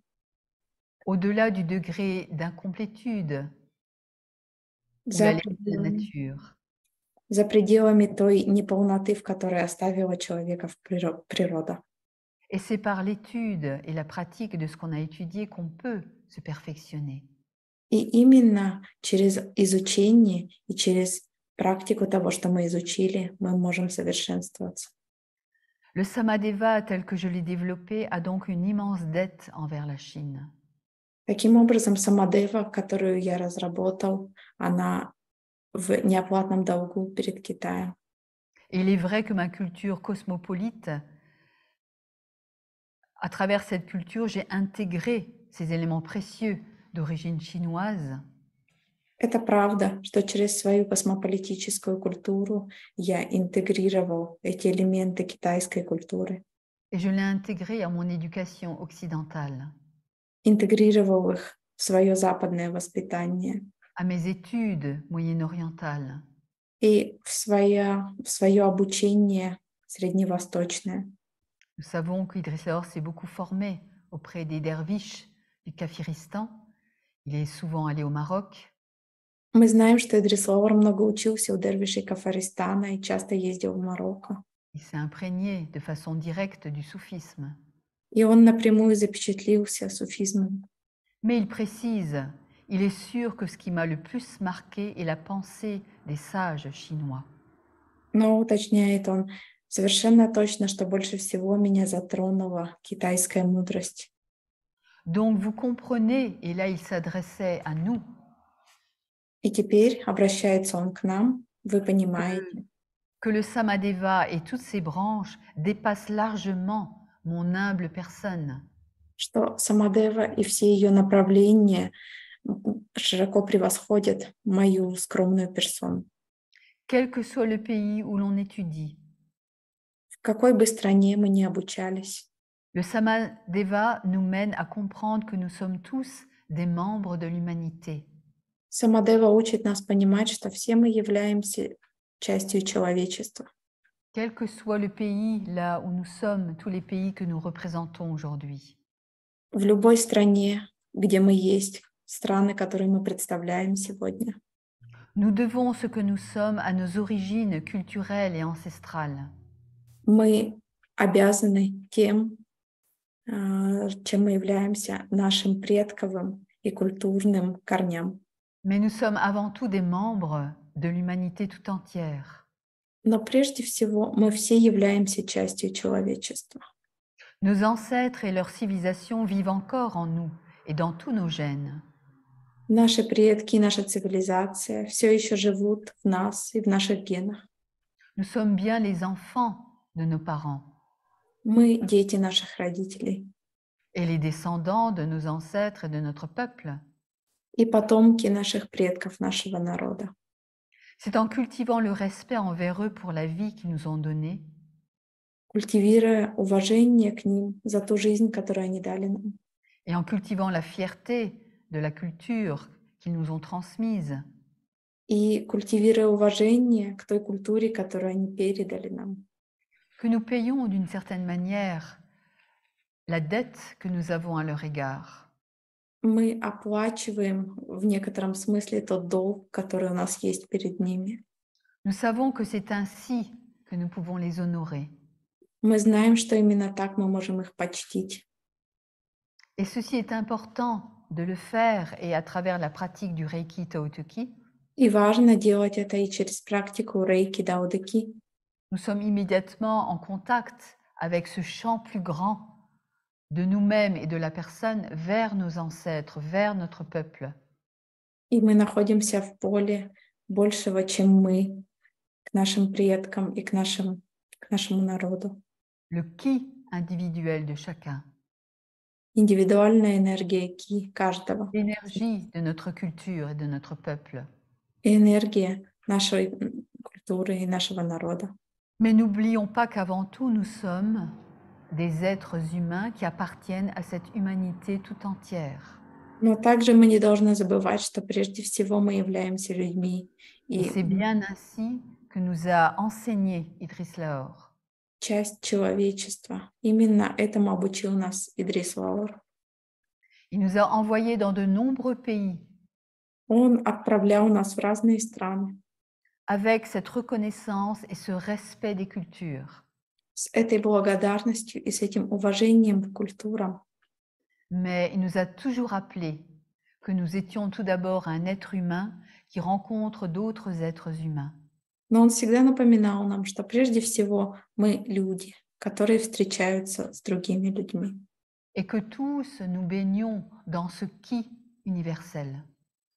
Au-delà du degré d'incomplétude ou За la limite de la пределами, nature. за пределами той неполноты, в которой оставила человека природа. Et c'est par l'étude et la pratique de ce qu'on a étudié qu'on peut se perfectionner. И именно через изучение и через практику того, что мы изучили, мы можем совершенствоваться. Le Samadeva, tel que je l'ai développé, a donc une immense dette envers la Chine. Таким образом, самадева, которую я разработал, она в неоплатном долгу перед Китаем. Et il est vrai que ma culture cosmopolite, à travers cette culture, j'ai intégré ces éléments précieux d'origine chinoise. Это правда, что через свою космополитическую культуру я интегрировал эти элементы китайской культуры, Et je l'ai intégré à mon éducation occidentale, интегрировал их в свое западное воспитание à mes études moyen-orientales. и в свое обучение средневосточное. Nous savons qu'Idriss Lahore s'est beaucoup formé auprès des derviches du Kafiristan. Il est souvent allé au Maroc. Мы знаем, что Идрис Лаур много учился у дервишей Кафаристана и часто ездил в Марокко. Il s'est imprégné de façon directe du soufisme. И он напрямую запечатлился суфизмом. Mais il précise, il est sûr que ce qui m'a le plus marqué est la pensée des sages chinois. Но уточняет он совершенно точно, что больше всего меня затронула китайская мудрость. Donc vous comprenez, et là il s'adressait à nous, И теперь обращается он к нам, вы понимаете, que le Samadeva et toutes ses branches dépassent largement mon humble personne. что Самадева и все ее направления широко превосходят мою скромную персону. Quel que soit le pays où l'on étudie, В какой бы стране мы ни обучались, le Samadeva nous mène à comprendre que nous sommes tous des membres de l'humanité. Самадева учит нас понимать, что все мы являемся частью человечества. Quel que soit le pays là où nous sommes, tous les pays que nous représentons aujourd'hui. В любой стране, где мы есть, страны, которые мы представляем сегодня. Nous devons ce que nous sommes à nos origines culturelles et ancestrales. Мы обязаны тем, чем мы являемся, нашим предковым и культурным корням. Mais nous sommes avant tout des membres de l'humanité tout entière. Но прежде всего мы все являемся частью человечества. Nos ancêtres et leur civilisation vivent encore en nous et dans tous nos gènes. Наши предки, наша цивилизация все еще живут в нас и в наших генах. Nous sommes bien les enfants de nos parents Мы дети наших родителей et les descendants de nos ancêtres et de notre peuple. и потомки наших предков, нашего народа. C'est en cultivant le respect envers eux pour la vie qu'ils nous ont donnée Культивируя уважение к ним за ту жизнь, которую они дали нам, et en cultivant la fierté de la culture qu'ils nous ont transmise, и культивируя уважение к той культуре, которую они передали нам, que nous payons d'une certaine manière la dette que nous avons à leur égard. мы оплачиваем в некотором смысле тот долг, который у нас есть перед ними. Nous savons que c'est ainsi que nous pouvons les honorer. Мы знаем, что именно так мы можем их почтить. Et ceci est important de le faire et à travers la pratique du Reiki Tao-Te-Ki, И важно делать это и через практику рейки дао-де-ки. nous sommes immédiatement en contact avec ce champ plus grand de nous-mêmes et de la personne vers nos ancêtres, vers notre peuple. И мы находимся в поле большего, чем мы, к нашим предкам и к нашему народу. Le qui individuel de chacun, Индивидуальная энергия ки каждого. l'énergie de notre culture et de notre peuple. И энергия нашей культуры и нашего народа. Mais n'oublions pas qu'avant tout, nous sommes des êtres humains qui appartiennent à cette humanité tout entière. Но также мы не должны забывать, что прежде всего мы являемся людьми. Et c'est bien ainsi que nous a enseigné Idriss Lahore. часть человечества. Именно этому обучил нас Идрис Лаур. Il nous a envoyés dans de nombreux pays Он отправлял нас в разные страны avec cette reconnaissance et ce respect des cultures. с этой благодарностью и с этим уважением к культурам. Mais il nous a toujours rappelé que nous étions tout d'abord un être humain qui rencontre d'autres êtres humains. Но он всегда напоминал нам, что прежде всего мы люди, которые встречаются с другими людьми. Et que tous nous baignons dans ce qui universel,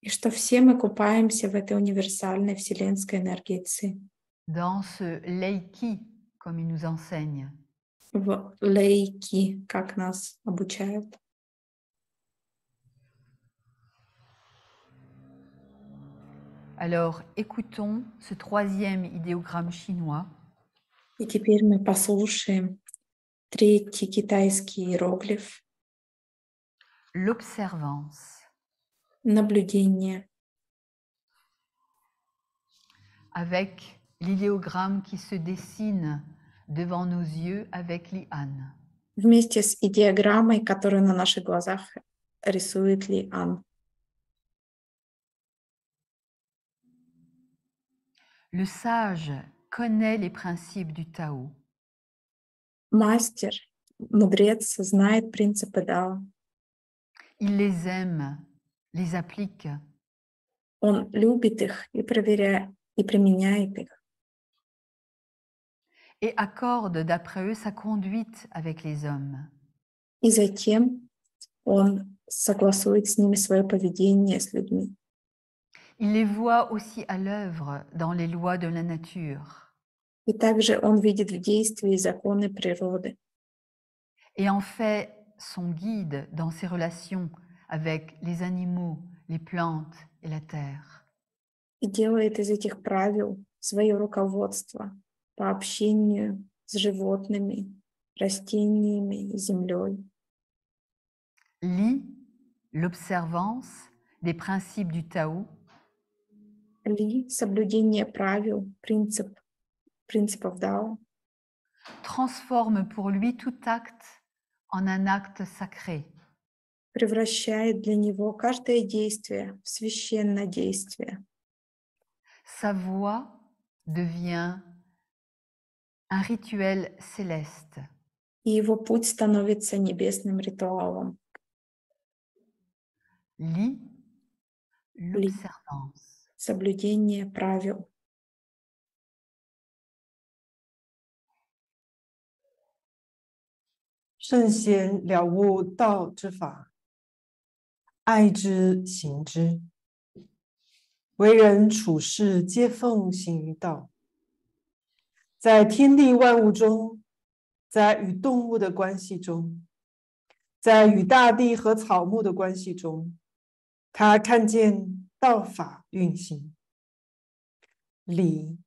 И что все мы купаемся в этой универсальной вселенской энергии Ци, dans ce leiki, comme il nous enseigne. в лейки, как нас обучают. Alors, écoutons ce troisième idéogramme chinois И теперь мы послушаем третий китайский иероглиф l'observance, наблюдение avec l'idéogramme qui se dessine devant nos yeux avec Li-An. вместе с идеограммой, которую на наших глазах рисует Ли-Ан. Le sage connaît les principes du Tao. Мастер, мудрец знает принципы Дао. Il les aime, les applique Он любит их и проверяет, и применяет их. et accorde d'après eux sa conduite avec les hommes. И затем он согласует с ними свое поведение с людьми. Il les voit aussi à l'œuvre dans les lois de la nature. И также он видит в действии законы природы. Et en fait son guide dans ses relations avec les animaux, les plantes et la terre. И делает из этих правил свое руководство по общению с животными, растениями и землей. Lit l'observance des principes du Tao Ли, соблюдение правил, принципов Дао, transforme pour lui tout acte en un acte sacré. превращает для него каждое действие в священное действие. Sa voix devient un rituel céleste. И его путь становится небесным ритуалом. Lit l'observance. Соблюдение правил. 圣贤了悟道之法，爱之行之，为人处事皆奉行于道。在天地万物中，在与动物的关系中，在与大地和草木的关系中，他看见道法运行。理，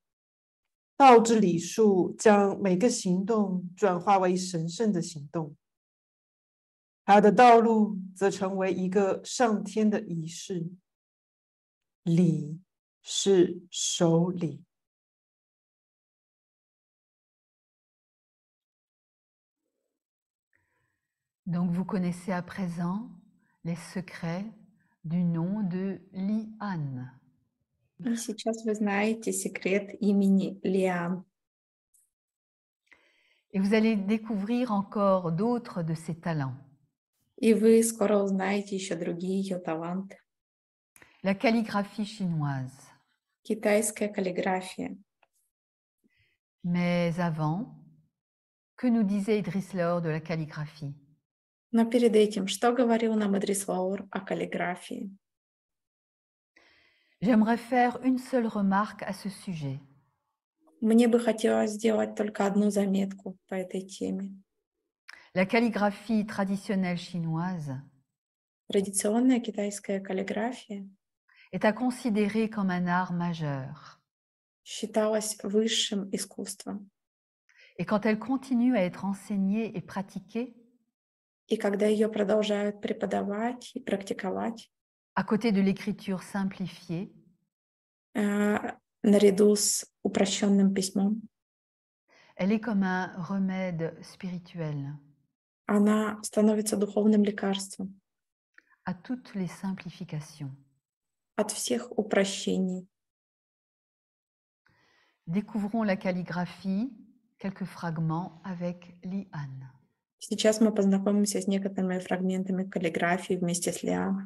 道之理数将每个行动转化为神圣的行动，他的道路则成为一个上天的仪式。礼是守礼。Donc vous connaissez à présent les secrets du nom de Li-An. И сейчас вы знаете секрет имени Лиан. Et vous allez découvrir encore d'autres de ses talents. И вы скоро узнаете еще другие ее таланты. La calligraphie chinoise. Китайская каллиграфия. Mais avant, que nous disait Idriss Laor de la calligraphie? Но перед этим, что говорил нам Идрис Лаур о каллиграфии? J'aimerais faire une seule remarque à ce sujet. Мне бы хотелось сделать только одну заметку по этой теме. La calligraphie traditionnelle chinoise Традиционная китайская каллиграфия est à considérer comme un art majeur. считалась высшим искусством. Et quand elle continue à être enseignée et pratiquée, И когда ее продолжают преподавать и практиковать, à côté de l'écriture simplifiée, наряду с упрощенным письмом, Elle est comme un remède spirituel Она становится духовным лекарством à toutes les simplifications. от всех упрощений. Découvrons la calligraphie, quelques fragments avec Li-An. Сейчас мы познакомимся с некоторыми фрагментами каллиграфии вместе с Лианой.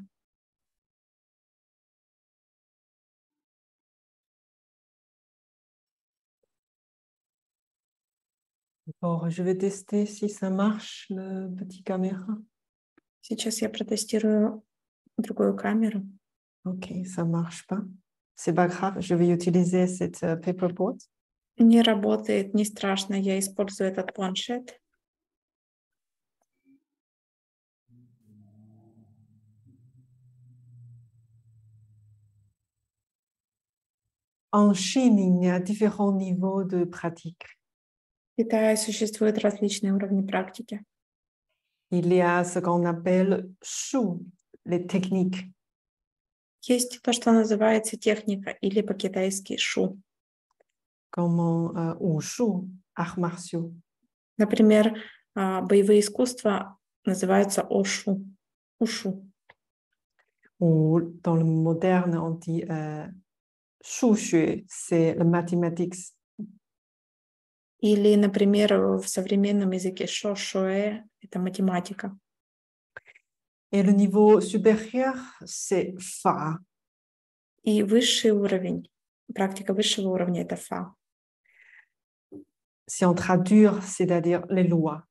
Bon, je vais tester si ça marche, le petit caméra. Сейчас я протестирую другую камеру. Ok, ça marche pas. C'est pas grave, je vais utiliser cette paperboard. Не работает, не страшно, я использую этот планшет. En Chine, il y a différents niveaux de pratique. В Китае существуют различные уровни практики. Il y a ce qu'on appelle shu, les techniques. Есть то, что называется техника, или по-китайски шу. Comme wushu, arts martiaux. Например, боевые искусства называются ошу, ушу. Ou dans le moderne, on dit shushui, c'est le mathematics. Или, например, в современном языке шо-шуэ – это математика. Et le niveau supérieur, c'est fa. И высший уровень, практика высшего уровня – это фа. Si on traduit, c'est-à-dire les lois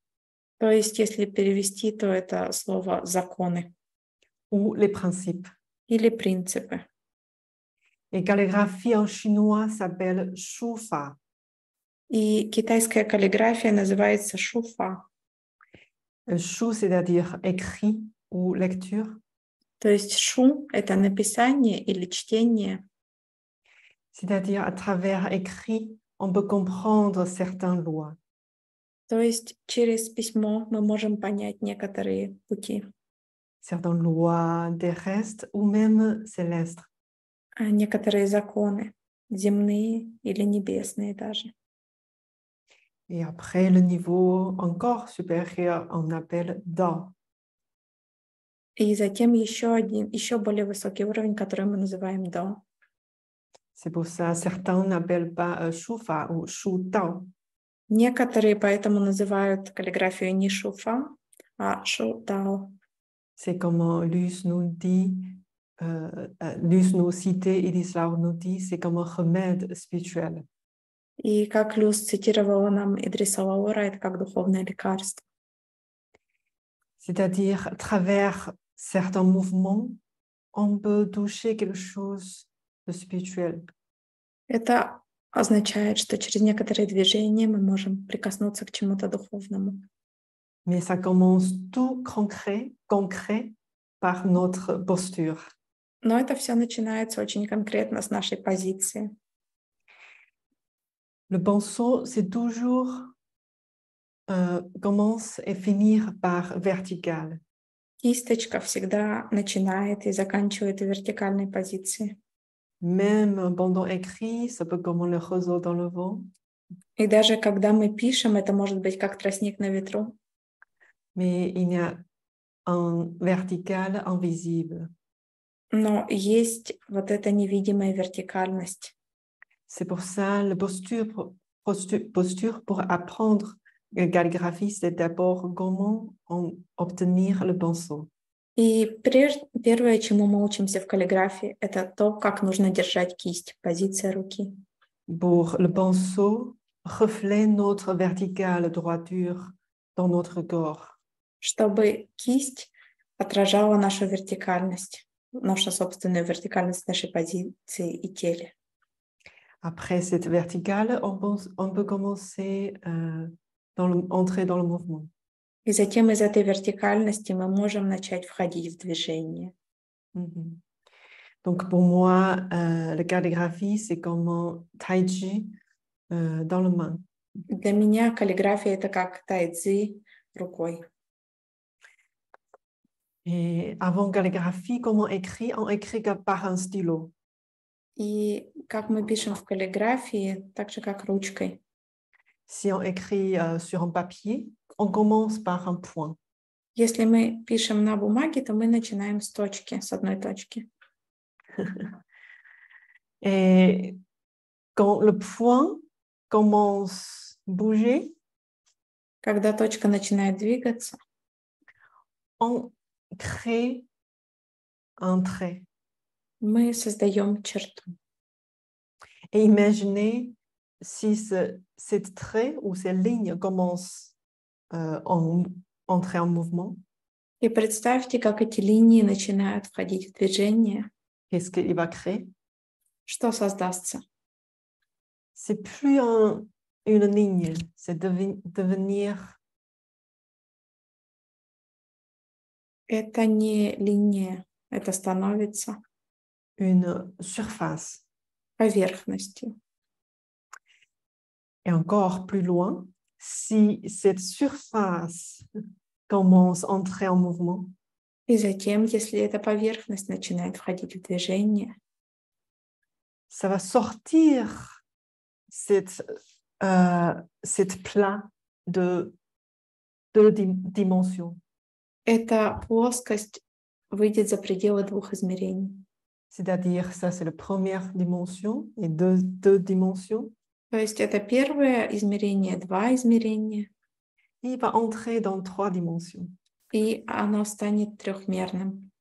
То есть, если перевести, то это слово «законы» ou les principes. или «принципы». Et calligraphie en chinois s'appelle shufa. И китайская каллиграфия называется шуфа. Shu, c'est-à-dire écrit ou lecture. То есть шу – это написание или чтение. C'est-à-dire à travers écrit, on peut comprendre certaines lois. То есть через письмо мы можем понять некоторые пути. Certaines lois terrestres ou même célestes. Некоторые законы, земные или небесные даже. Et après, le niveau encore supérieur, on appelle Da. И затем еще более высокий уровень, который мы называем до. C'est pour ça certains n'appellent pas Shufa ou Shu Tao. Некоторые поэтому называют каллиграфию не шуфа, а шу-тао. C'est comme Luce nous dit, Luce nous citait, Edislav nous dit, c'est comme un remède spirituel. И как Люс цитировала нам Идриса Лаура, это как духовное лекарство. C'est-à-dire, à travers certains mouvements, on peut toucher quelque chose de spirituel. Это означает, что через некоторые движения мы можем прикоснуться к чему-то духовному. Mais ça commence tout concret par notre posture. Но это все начинается очень конкретно с нашей позиции. Le pinceau, c'est toujours commence et finir par vertical. Кисточка всегда начинает и заканчивает в вертикальной позиции. Même pendant écrit, ça peut comme le roseau dans le vent. И даже когда мы пишем, это может быть как тростник на ветру. Mais il y a un vertical invisible. Но есть вот эта невидимая вертикальность. C'est pour ça la posture pour apprendre la calligraphie, c'est d'abord comment obtenir le pinceau. И первое, чему мы учимся в каллиграфии, это то, как нужно держать кисть, позиция руки. Pour le pinceau, reflète notre verticale droiture dans notre corps. Чтобы кисть отражала нашу вертикальность, нашу собственную вертикальность нашей позиции и теле. Après cette verticale, on peut commencer entrer dans le mouvement. И затем из этой вертикальности мы можем начать входить в движение. Donc pour moi, la calligraphie, c'est comme un tai chi dans le main. Для меня каллиграфия — это как тайцзи рукой. Et avant calligraphie, comment on écrit par un stylo. И как мы пишем в каллиграфии, так же как ручкой. Si on écrit sur un papier, on commence par un point. Если мы пишем на бумаге, то мы начинаем с точки, с одной точки. Et quand le point commence à bouger, Когда точка начинает двигаться, on crée un trait. мы sоздаем черту. Et imaginez si cette trait ou cette ligne commence à entrer en mouvement, И представьте, как эти линии начинают входить в движение. qu'est-ce qu'il va créer? Что создастся? C'est plus une ligne, c'est devenir Это не линия, это становится une surface. поверхностью. Et encore plus loin, si cette surface commence à entrer en mouvement, И затем, если эта поверхность начинает входить в движение, ça va sortir cette plat de dimensions. эта плоскость выйдет за пределы двух измерений. C'est-à-dire, ça, c'est la première dimension et deux dimensions. То есть это первое измерение, два измерения, Et il va entrer dans trois dimensions. и оно станет трехмерным.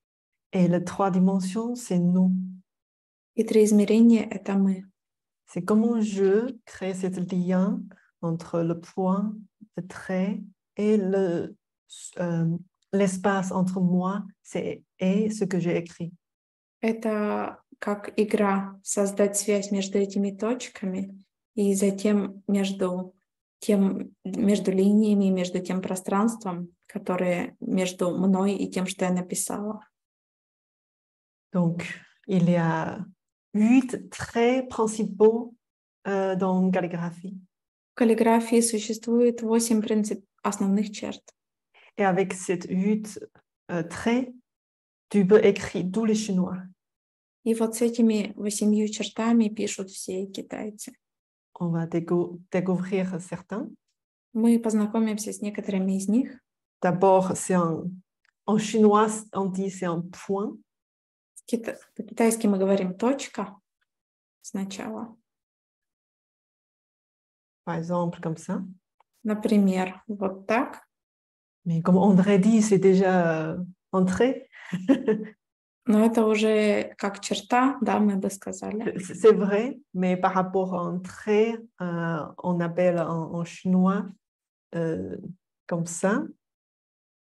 Et les trois dimensions, c'est nous. И три измерения — это мы. C'est comment je crée ce lien entre le point, le trait et l'espace entre moi et ce que j'ai écrit. Это как игра, создать связь между этими точками и затем между линиями, между тем пространством, которое между мной и тем, что я написала. Donc, il y a 8 traits principaux dans la calligraphie. В каллиграфии существует 8 основных черт. Et avec ces 8 traits, tu peux écrire tous les Chinois. И вот с этими 8 чертами пишут все китайцы. On va découvrir certains. Мы познакомимся с некоторыми из них. D'abord, en chinois, on dit c'est un point. По-китайски мы говорим точка сначала. Par exemple, comme ça. Например, вот так. Mais comme André dit, c'est déjà un trait. Но это уже как черта, да, мы бы сказали. C'est vrai, mais par rapport à un trait, on appelle en chinois comme ça.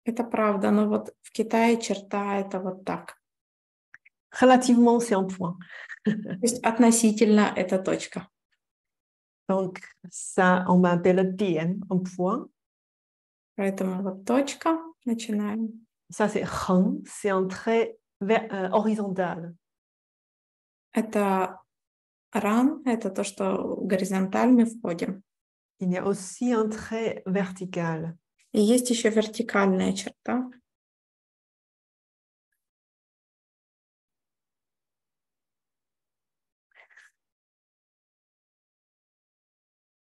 Это правда, но вот в Китае черта — это вот так. Relativement, c'est un point. То есть относительно это точка. Donc, ça, on m'appelle dian, un point. Поэтому вот точка, начинаем. Ça, c'est heng, c'est un trait horizontal. Это ран, это то, что горизонталь мы входим. Il y a aussi un trait vertical. И есть еще вертикальная черта.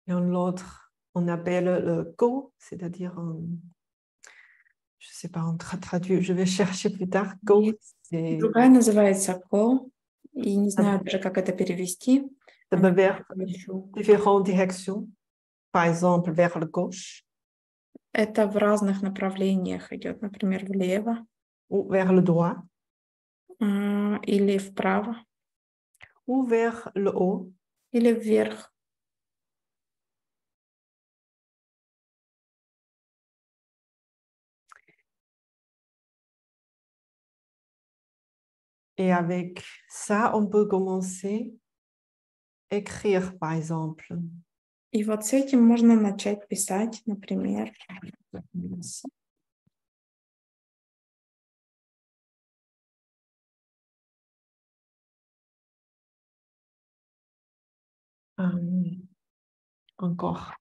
Et l'autre, on appelle le go, c'est-à-dire, je ne sais pas, on traduit, je vais chercher plus tard. Go, c'est Другая называется ко, и не знаю даже, как это перевести. vers différentes directions, par exemple vers le gauche. Это в разных направлениях идет, например, влево. Ou vers le droit. Или вправо. Ou vers le haut. Или вверх. Et avec ça, on peut commencer à écrire, par exemple. И вот с этим можно начать писать, например. Encore.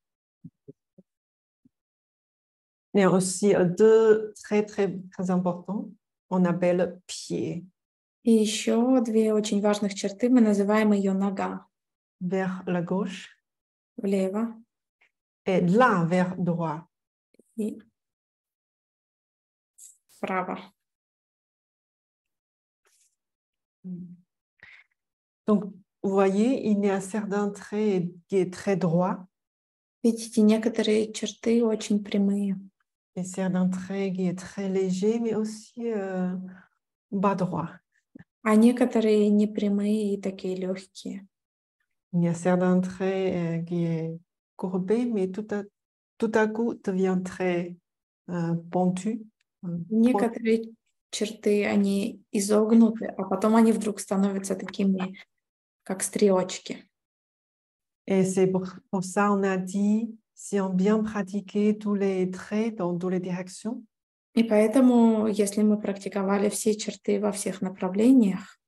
Il y a aussi deux très, très, très importants. On appelle pied. И еще две очень важных черты. Мы называем ее нога. Vers la gauche. Влево. est là vers droit. и вправо. Donc, vous voyez, il y a certains traits qui est très droit Видите, некоторые черты очень прямые, et certains traits qui est très léger, mais aussi bas droit. а некоторые непрямые и такие легкие. Il y a certains traits qui est courbé, mais tout à coup devient très pentu. Некоторые черты, они изогнуты, а потом они вдруг становятся такими, как стрелочки. Et c'est pour ça on a dit, si on bien pratiquait tous les traits dans toutes les directions, И поэтому, если мы практиковали все черты во всех направлениях,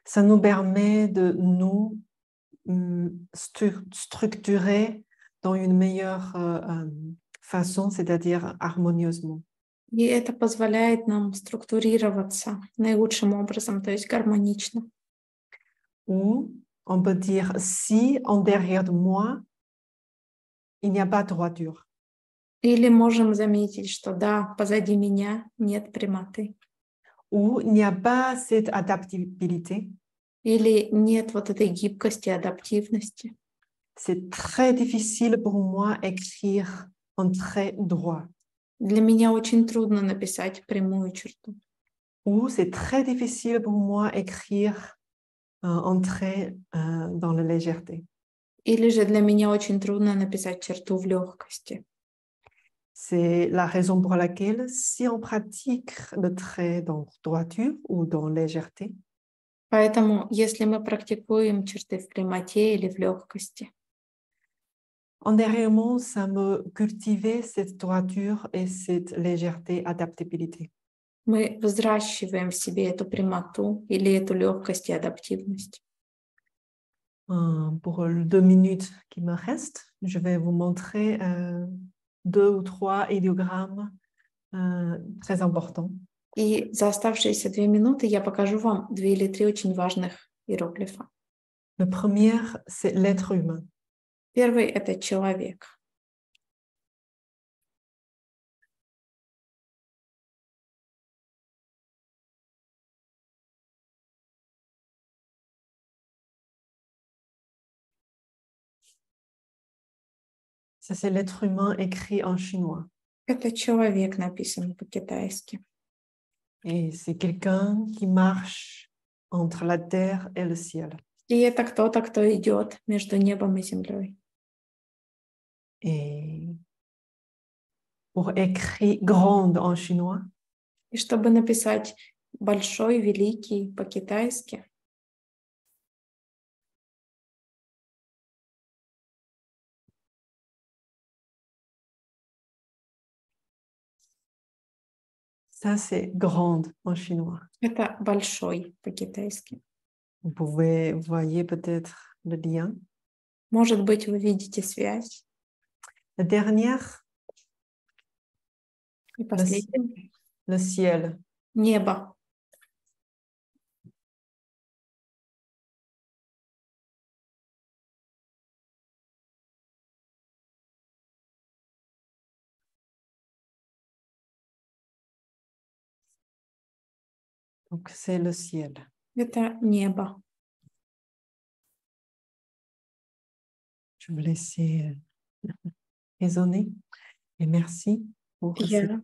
ça nous permet de nous structurer dans une meilleure façon, c'est-à-dire harmonieusement. и это позволяет нам структурироваться наилучшим образом, то есть гармонично. Ou on peut dire, si en derrière de moi, il n'y a pas de droiture. Или можем заметить, что да, позади меня нет прямоты. Ou il n'y a pas cette adaptabilité. Или нет вот этой гибкости, адаптивности. C'est très difficile pour moi écrire en trait droit. Для меня очень трудно написать прямую черту. Ou c'est très difficile pour moi écrire en trait dans la légèreté. Или же для меня очень трудно написать черту в легкости. C'est la raison pour laquelle, si on pratique le trait dans droiture ou dans légèreté, Поэтому, если мы практикуем черты в прямоте или в легкости, intérieurement, ça me cultivait cette droiture et cette légèreté, adaptabilité. мы взращиваем в себе эту прямоту или эту легкость и адаптивность. Pour les 2 minutes qui me restent, je vais vous montrer 2 ou 3 idéogrammes très importants. И за оставшиеся 2 минуты я покажу вам 2 или 3 очень важных иероглифа. Le premier, c'est l'être humain. Первый — это человек. Ça, c'est l'être humain écrit en chinois. Это человек, написано по-китайски. Et c'est quelqu'un qui marche entre la terre et le ciel. И это кто-то, кто идет между небом и землей. Et pour écrire grande en chinois, И чтобы написать большой, великий по-китайски, ça, c'est grande en chinois. это большой по-китайски. Vous voyez peut-être le lien. Может быть, вы видите связь. La dernière, И последний le ciel. — небо. Donc, c'est le ciel. Это небо. Je vais laisser résonner. Et merci pour Я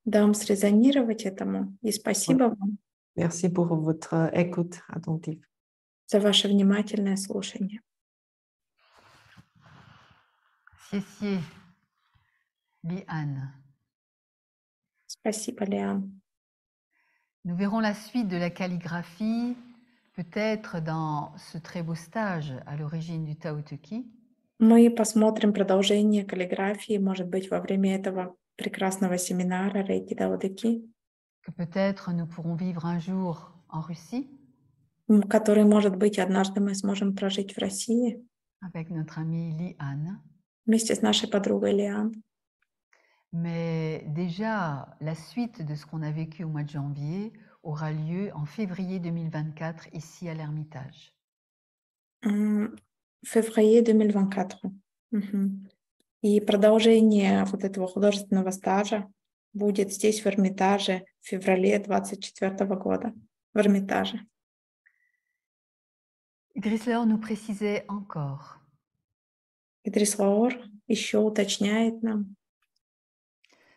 дам срезонировать этому. И спасибо вам merci pour votre écoute attentive. за ваше внимательное слушание. Xie Li-An. Спасибо, Лиан. Nous verrons la suite de la calligraphie, peut-être dans ce très beau stage à l'origine du Tao Te Ching. Мы посмотрим продолжение каллиграфии, может быть, во время этого прекрасного семинара Рейки Дао Де Ки, Que peut-être nous pourrons vivre un jour en Russie который, может быть, однажды мы сможем прожить в России avec notre amie Li-An. вместе с нашей подругой Лиан. Mais déjà, la suite de ce qu'on a vécu au mois de janvier aura lieu en février 2024 ici à l'Ermitage. Février 2024. Мгм. И продолжение вот этого художественного стажа будет здесь, в Эрмитаже, в феврале 2024 года. В Эрмитаже. Idriss Laor nous précisait encore Идрис Лаор еще уточняет нам,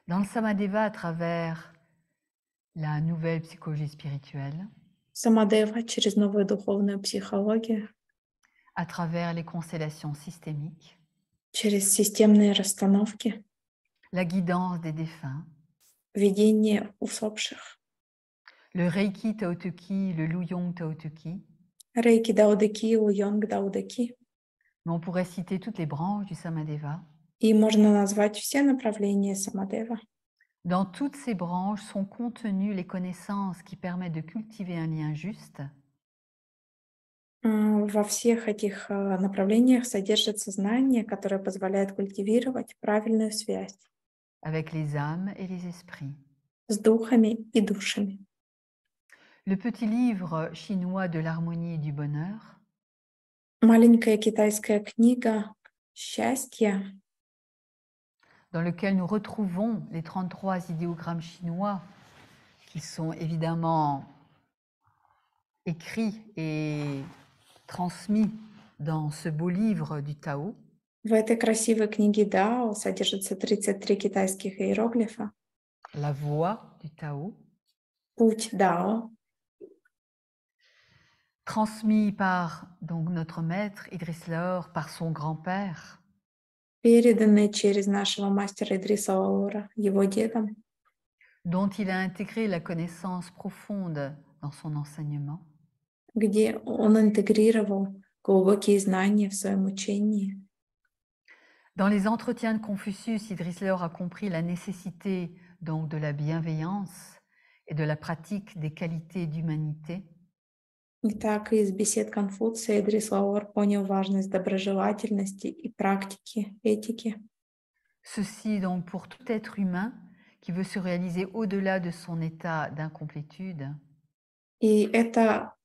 dans le Samadeva à travers la nouvelle psychologie spirituelle, Самадева через новую духовную психологию, à travers les constellations systémiques, через системные расстановки, la guidance des défunts, видение усопших, le Reiki Taotuki, le Luyong Taotuki, Рейки Даодаки, Луйонг Даодаки. mais on pourrait citer toutes les branches du Samadeva. И можно назвать все направления Самадева. Dans toutes ces branches sont contenues les connaissances qui permettent de cultiver un lien juste Во всех этих направлениях содержатся знания, которые позволяют культивировать правильную связь avec les âmes et les esprits. с духами и душами. Le petit livre chinois de l'harmonie et du bonheur Маленькая китайская книга «Счастье», dans lequel nous retrouvons les 33 idéogrammes chinois qui sont évidemment écrits et transmis dans ce beau livre du Tao, в этой красивой книге Дао содержится 33 китайских иероглифа. la voix du Tao, Путь Дао, transmis par donc notre maître Idriss Laor, par son grand-père, переданный через нашего мастера Идриса Лаора, его дедом, dont il a intégré la connaissance profonde dans son enseignement, где он интегрировал глубокие знания в своем учении. Dans les entretiens de Confucius, Idriss Laor a compris la nécessité donc de la bienveillance et de la pratique des qualités d'humanité. Итак, из бесед Конфуция Идрис Лаор понял важность доброжелательности и практики этики. Ceci donc pour tout être humain qui veut se réaliser au-delà de son état d'incomplétude, И это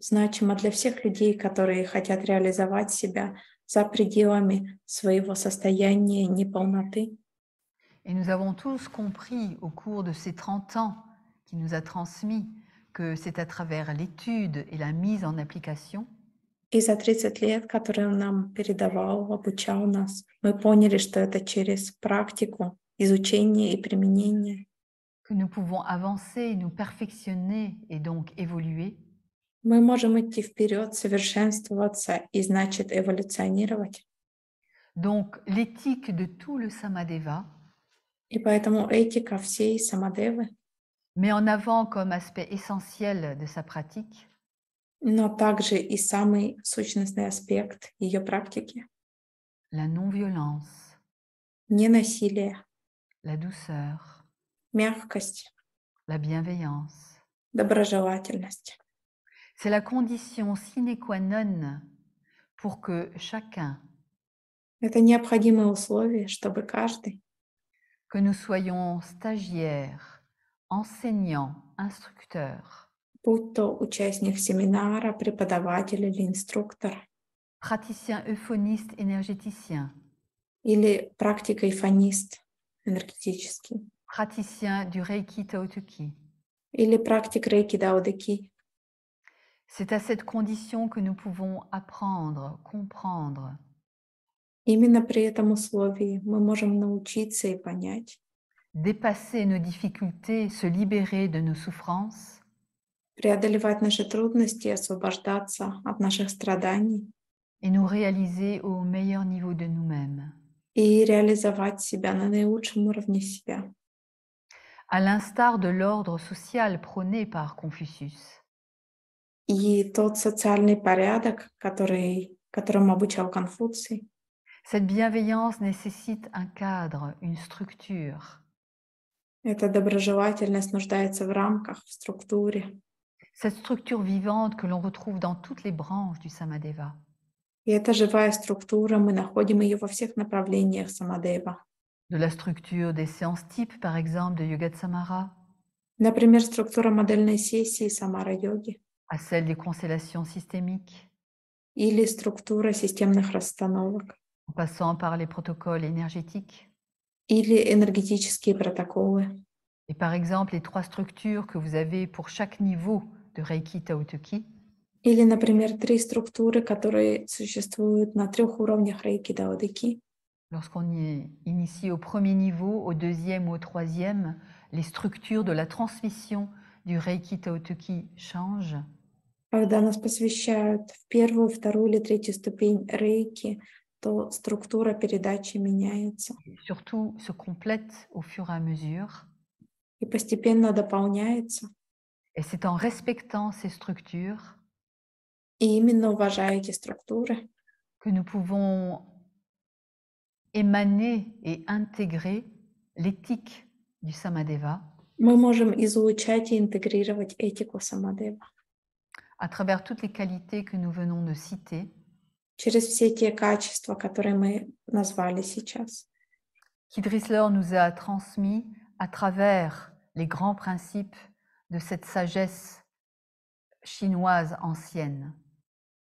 значимо для всех людей, которые хотят реализовать себя за пределами своего состояния неполноты. et nous avons tous compris au cours de ces 30 ans qu'il nous a transmis que c'est à travers l'étude et la mise en application И за 30 лет, которые он нам передавал, обучал нас, мы поняли, что это через практику, изучение и применение que nous pouvons avancer, nous perfectionner et donc évoluer. мы можем идти вперед, совершенствоваться и, значит, эволюционировать. Donc l'éthique de tout le Samadeva И поэтому этика всей Самадевы, met en avant comme aspect essentiel de sa pratique но также и самый сущностный аспект ее практики la non-violence, — ненасилие, la douceur, мягкость, la bienveillance. доброжелательность. C'est la condition sine qua non pour que chacun, Это необходимое условие, чтобы каждый, que nous soyons stagiaires, enseignants, instructeurs, будь то участник семинара, преподаватель или инструктор, praticien euphoniste énergéticien, или практик-эйфонист энергетический, praticien du Reiki Taotuki. или практик рейки даодаки. C'est à cette condition que nous pouvons apprendre, comprendre, Именно при этом условии мы можем научиться и понять, dépasser nos difficultés, se libérer de nos souffrances преодолевать наши трудности, освобождаться от наших страданий et nous réaliser au meilleur niveau de nous-mêmes. и реализовать себя на наилучшем уровне себя. À l'instar de l'ordre social prôné par Confucius. И тот социальный порядок, которым обучал Конфуций, Cette bienveillance nécessite un cadre, une structure. эта доброжелательность нуждается в рамках, в структуре. Cette structure vivante que l'on retrouve dans toutes les branches du Samadeva. И эта живая структура, мы находим ее во всех направлениях Самадева. De la structure des séances types, par exemple, de Yoga Samara, Например, структура модельной сессии Самара-йоги à celle des constellations systémiques, или структура системных расстановок, en passant par les protocoles énergétiques. или энергетические протоколы. Et par exemple, les 3 structures que vous avez pour chaque niveau de Reiki Tao Te Chi, Или, например, 3 структуры, которые существуют на 3 уровнях рейки дао де ки. lorsqu'on y initie au premier niveau, au deuxième ou au troisième, les structures de la transmission du Reiki Tao Te Chi changent. Когда нас посвящают в первую, вторую или третью ступень рейки, то структура передачи меняется Et surtout se complètent au fur et à mesure. и постепенно дополняется. Et c'est en respectant ces structures И именно уважая эти структуры, que nous pouvons émaner et intégrer l'éthique du Samadeva мы можем излучать и интегрировать этику самадева à travers toutes les qualités que nous venons de citer, через все те качества, которые мы назвали сейчас, qu'Idriss-Lord nous a transmis à travers les grands principes de cette sagesse chinoise ancienne.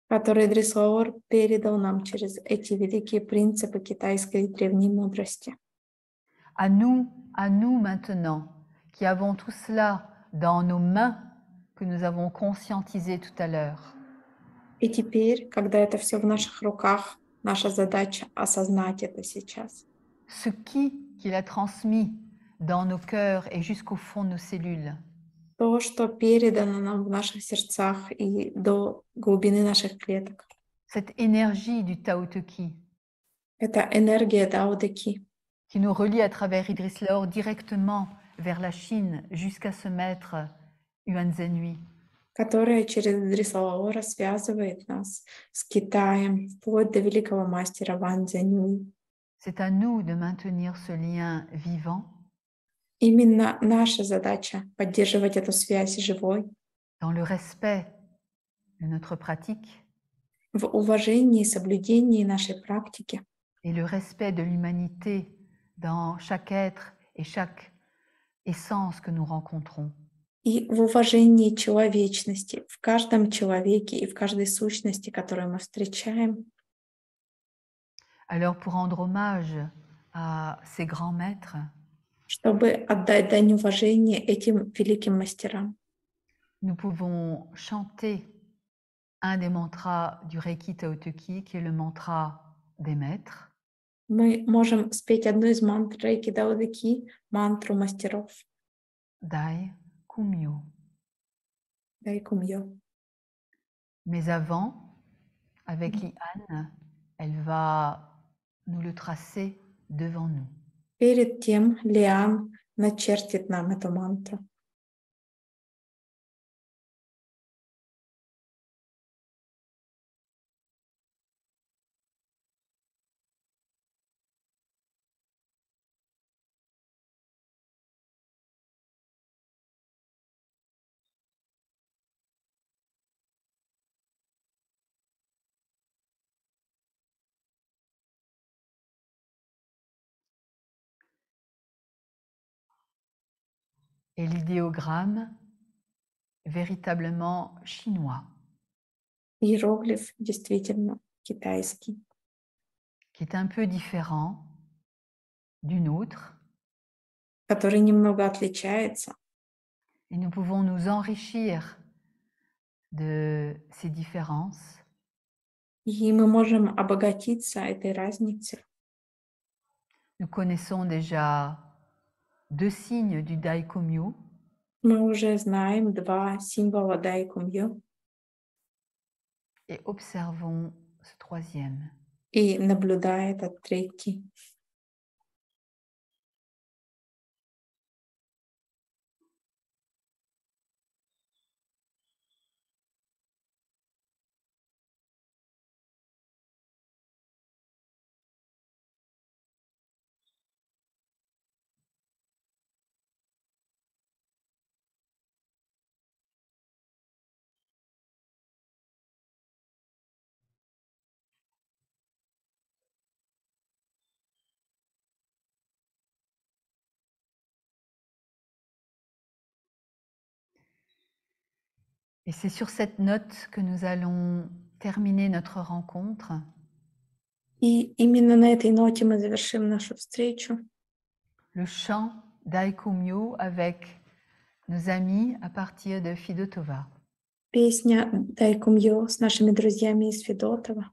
которые Идрис Лаор передал нам через эти великие принципы китайской древней мудрости. À nous maintenant, qui avons tout cela dans nos mains, que nous avons conscientisé tout à l'heure. И теперь, когда это все в наших руках, наша задача осознать это сейчас. Ce qu'il a transmis dans nos cœurs et jusqu'au fond de nos cellules. То, что передано нам в наших сердцах и до глубины наших клеток. Cette énergie du Tao Te Chi. Это энергия Дао Де Ки, qui nous relie à travers Idriss-Lord directement vers la Chine jusqu'à ce maître Yuan Zhenhui. которая через Идриса Лаора связывает нас с Китаем, вплоть до великого мастера Ван Цзяньюй. C'est à nous de maintenir ce lien vivant Именно наша задача поддерживать эту связь живой, dans le respect de notre pratique в уважении и соблюдении нашей практики et le respect de l'humanité dans chaque être et chaque essence que nous rencontrons. и в уважении человечности в каждом человеке и в каждой сущности, которую мы встречаем. Alors pour rendre hommage à ces grands maîtres, Чтобы отдать дань уважения этим великим мастерам, nous pouvons chanter un des mantras du Reiki Tao Te Chi, qui est le mantra des maîtres. мы можем спеть одну из мантр Рейки Дао Де Ки, мантру мастеров Dai Kumyo. Дай Кумьё. Mais avant, avec Liane, elle va nous le tracer devant nous. Перед тем Лиан начертит нам эту мантру. Et l'idéogramme véritablement chinois, Иероглиф действительно китайский, qui est un peu différent du nôtre. который немного отличается. Et nous pouvons nous enrichir de ces différences И мы можем обогатиться этой разницей. Nous connaissons déjà 2 signes du Daikomyo, Мы уже знаем 2 символа Дай Кумьё et observons ce 3e. и наблюдая этот 3. Et c'est sur cette note que nous allons terminer notre rencontre. И именно на этой ноте мы завершим нашу встречу. Le chant d'Aikumyo avec nos amis à partir de Fidotova. Песня Дайкумьё с нашими друзьями из Федотова.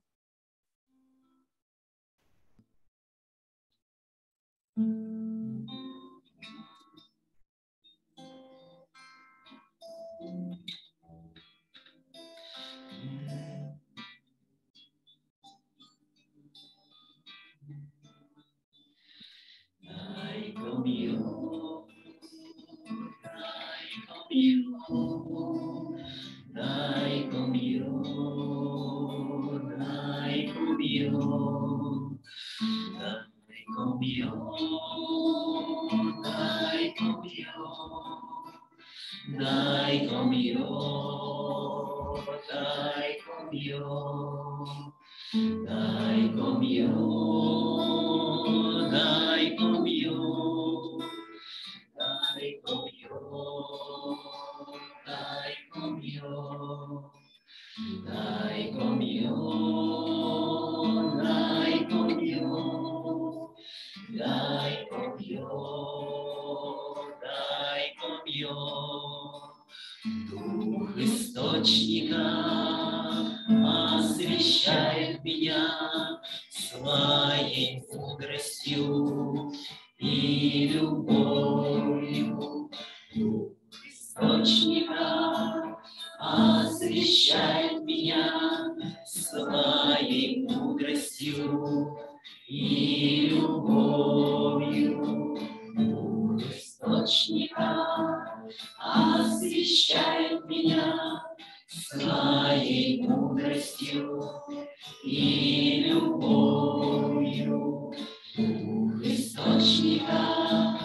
Дух источника освещает меня своей мудростью и любовью. Дух источника освещает меня своей мудростью и любовью. Дух источника освещает меня своей мудростью и любовью. Дух источника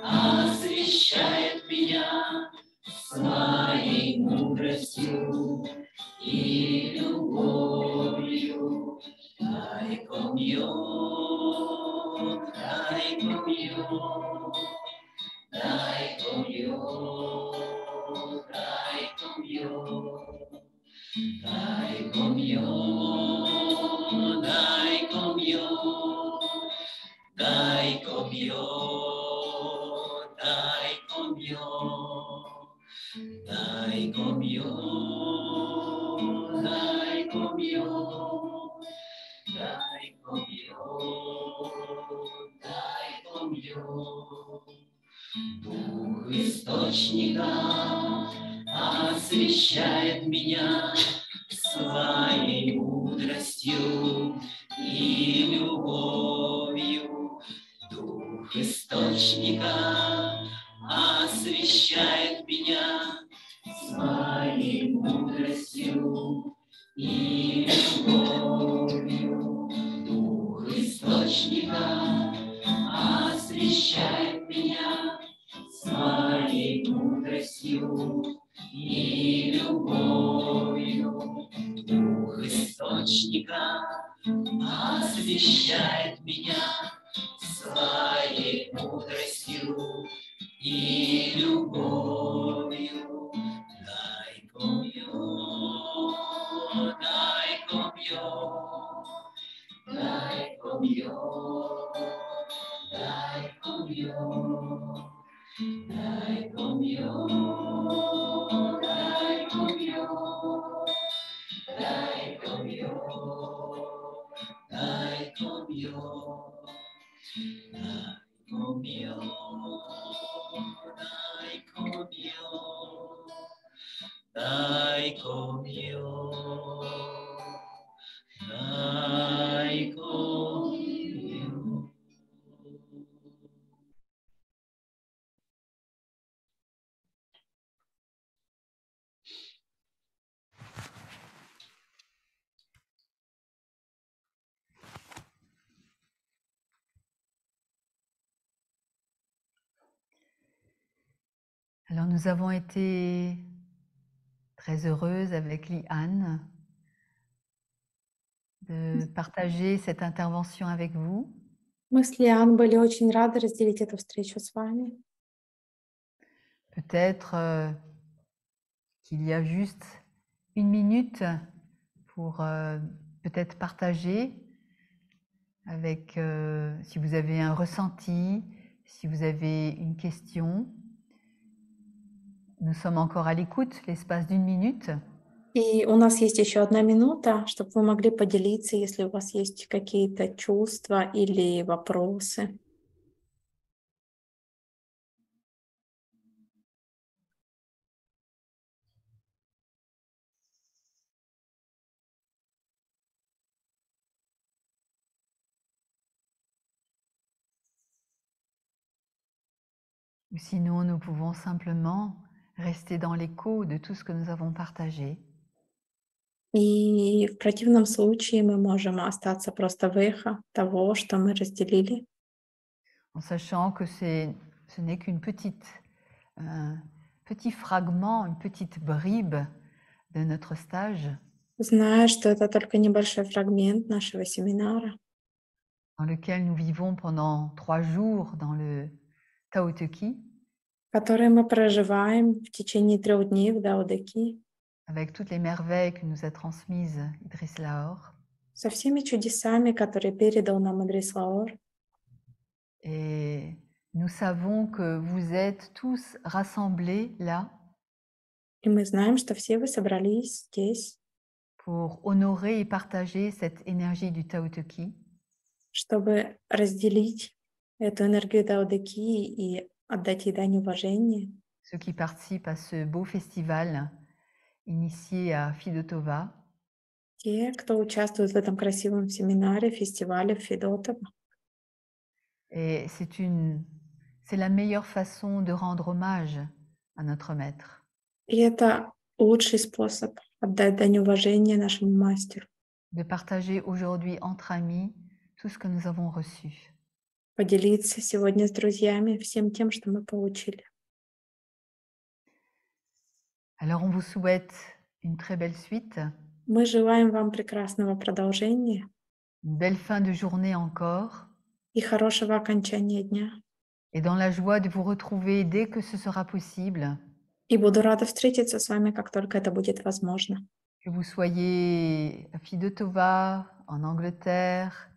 освещает меня своей мудростью и любовью. Дайкомьё, дайкомьё. Дайкомьё, дайкомьё, дайкомьё, дайкомьё, дайкомьё, дайкомьё, дайкомьё, дайкомьё, дайкомьё. Дух источника освещает меня своей мудростью и любовью. Дух источника освещает меня своей мудростью и любовью. Дух источника освещает меня своей мудростью и любовью. Дух источника освещает меня своей мудростью и любовью. Дайкомьё, дайкомьё, дайкомьё, дайкомьё. Дайкомьё, дайкомьё, дайкомьё, дайкомьё, дайкомьё, дайкомьё, дайкомьё, дайкомьё. Alors nous avons été très heureuses avec Liane de partager cette intervention avec vous. Мы с Лиан были очень рады разделить эту встречу с вами. Peut-être qu'il y a juste une minute pour peut-être partager avec, si vous avez un ressenti, si vous avez une question. Nous sommes encore à l'écoute, l'espace d'1 minute. И у нас есть еще 1 минута, чтобы вы могли поделиться, если у вас есть какие-то чувства или вопросы. Ou sinon, nous pouvons simplement rester dans l'écho de tout ce que nous avons partagé. И в противном случае мы можем остаться просто в эхо того, что мы разделили, En sachant que ce n'est qu'une petit fragment, une petite bribe de notre stage зная, что это только небольшой фрагмент нашего семинара, dans lequel nous vivons pendant 3 jours dans le Tao Te Chi, который мы проживаем в течение 3 дней в Дао-Де-Ки, avec toutes les merveilles que nous a transmises Idriss Lahore. со всеми чудесами, которые передал нам Идрис Лаор. Et nous savons que vous êtes tous rassemblés là И мы знаем, что все вы собрались здесь, pour honorer et partager cette énergie du Tao Te Chi, чтобы разделить эту энергию Дао-Де-Ки и отдать ей дань уважения. ceux qui participent à ce beau festival initié à Fidotova, Те, кто участвует в этом красивом семинаре, фестивале в Федотово. et c'est la meilleure façon de rendre hommage à notre maître. И это лучший способ отдать дань уважения нашему мастеру, De partager aujourd'hui entre amis tout ce que nous avons reçu. поделиться сегодня с друзьями всем тем, что мы получили. Alors on vous souhaite une très belle suite, Мы желаем вам прекрасного продолжения une belle fin de journée encore, и хорошего окончания дня. et dans la joie de vous retrouver dès que ce sera possible, И буду рада встретиться с вами, как только это будет возможно. que vous soyez à Fidotova, en Angleterre,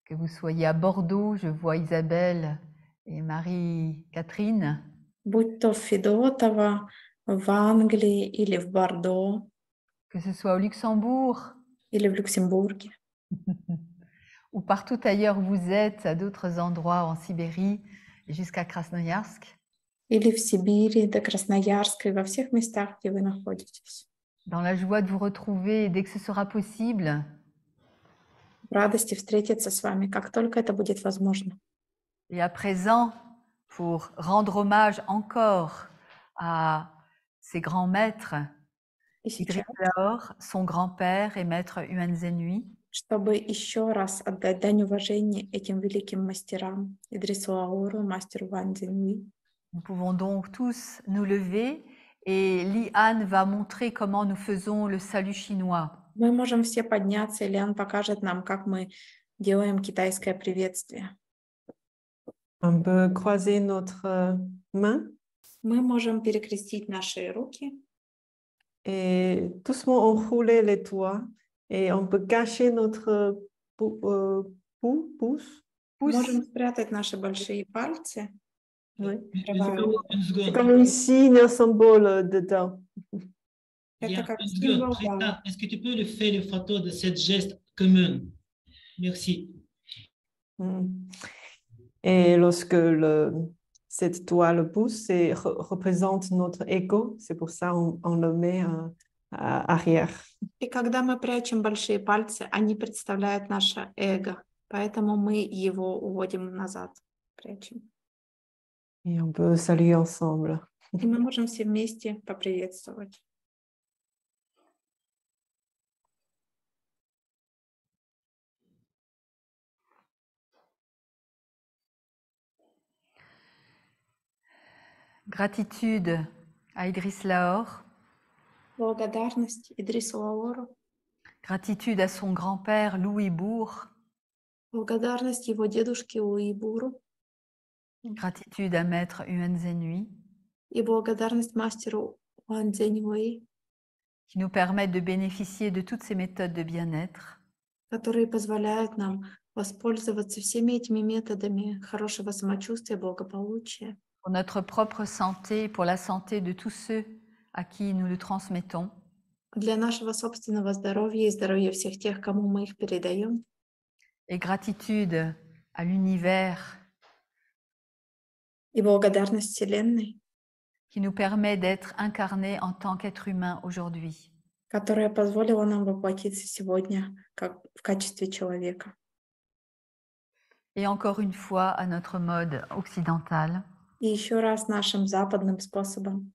que vous soyez à Bordeaux, je vois Isabelle et Marie-Catherine, Будь то в Федотово, в Англии или в Бордо, que ce soit au Luxembourg или в Люксембурге, ou partout ailleurs où vous êtes, à d'autres endroits en Sibérie et jusqu'à Krasnoyarsk, или в Сибири, до Красноярска и во всех местах, где вы находитесь. dans la joie de vous retrouver dès que ce sera possible, В радости встретиться с вами, как только это будет возможно. et à présent, pour rendre hommage encore à ses grands maîtres, И сейчас, Idriss Lahore, son grand-père et maître Yuan Zhenhui, чтобы еще раз отдать дань уважения этим великим мастерам, Идрису Лаору, мастеру Ван Цзиньюи, nous pouvons donc tous nous lever et Li-Han va montrer comment nous faisons le salut chinois. мы можем все подняться, и Лиан покажет нам, как мы делаем китайское приветствие. On peut croiser notre main Мы можем перекрестить наши руки et doucement enrouler les doigts et on peut cacher notre pouce. можем спрятать наши большие пальцы. Oui. Une C'est seconde. comme un signe, un symbole dedans. Это Bien, как une символ seconde. Дао. Rita, est-ce que tu peux le faire le photo de ce geste commun? Merci. Mm. Et lorsque cette toile, le pouce, représente notre ego, c'est pour ça on le met arrière. И когда мы прячем большие пальцы, они представляют наше эго, поэтому мы его уводим назад, прячем. Et on peut saluer ensemble. И мы можем все вместе поприветствовать. Gratitude à Idriss Lahore, Благодарность Идрису Лаору, gratitude à son grand-père Louis Bourg, благодарность его дедушке Уибуру gratitude à maître Yuan Zhenhui, и благодарность мастеру Ван Цзиньюи, qui nous permettent de bénéficier de toutes ces méthodes de bien-être, которые позволяют нам воспользоваться всеми этими методами хорошего самочувствия, благополучия pour notre propre santé, pour la santé de tous ceux à qui nous le transmettons, для нашего собственного здоровья и здоровья всех тех, кому мы их передаем. et gratitude à l'univers И благодарность Вселенной, qui nous permet d'être incarnés en tant qu'être humain aujourd'hui. которая позволила нам воплотиться сегодня как в качестве человека. Et encore une fois, à notre mode occidental, И еще раз нашим западным способом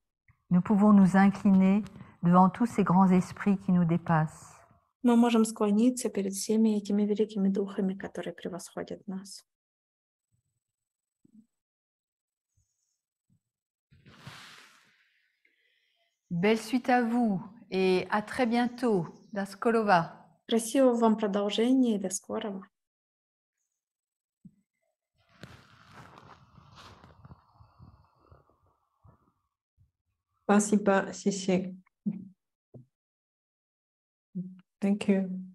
nous pouvons nous incliner devant tous ces grands esprits qui nous dépassent. мы можем склониться перед всеми этими великими духами, которые превосходят нас. Belle suite à vous et à très bientôt. До скорого. Красивого вам продолжения и до скорого. Спасибо,谢谢. Thank you.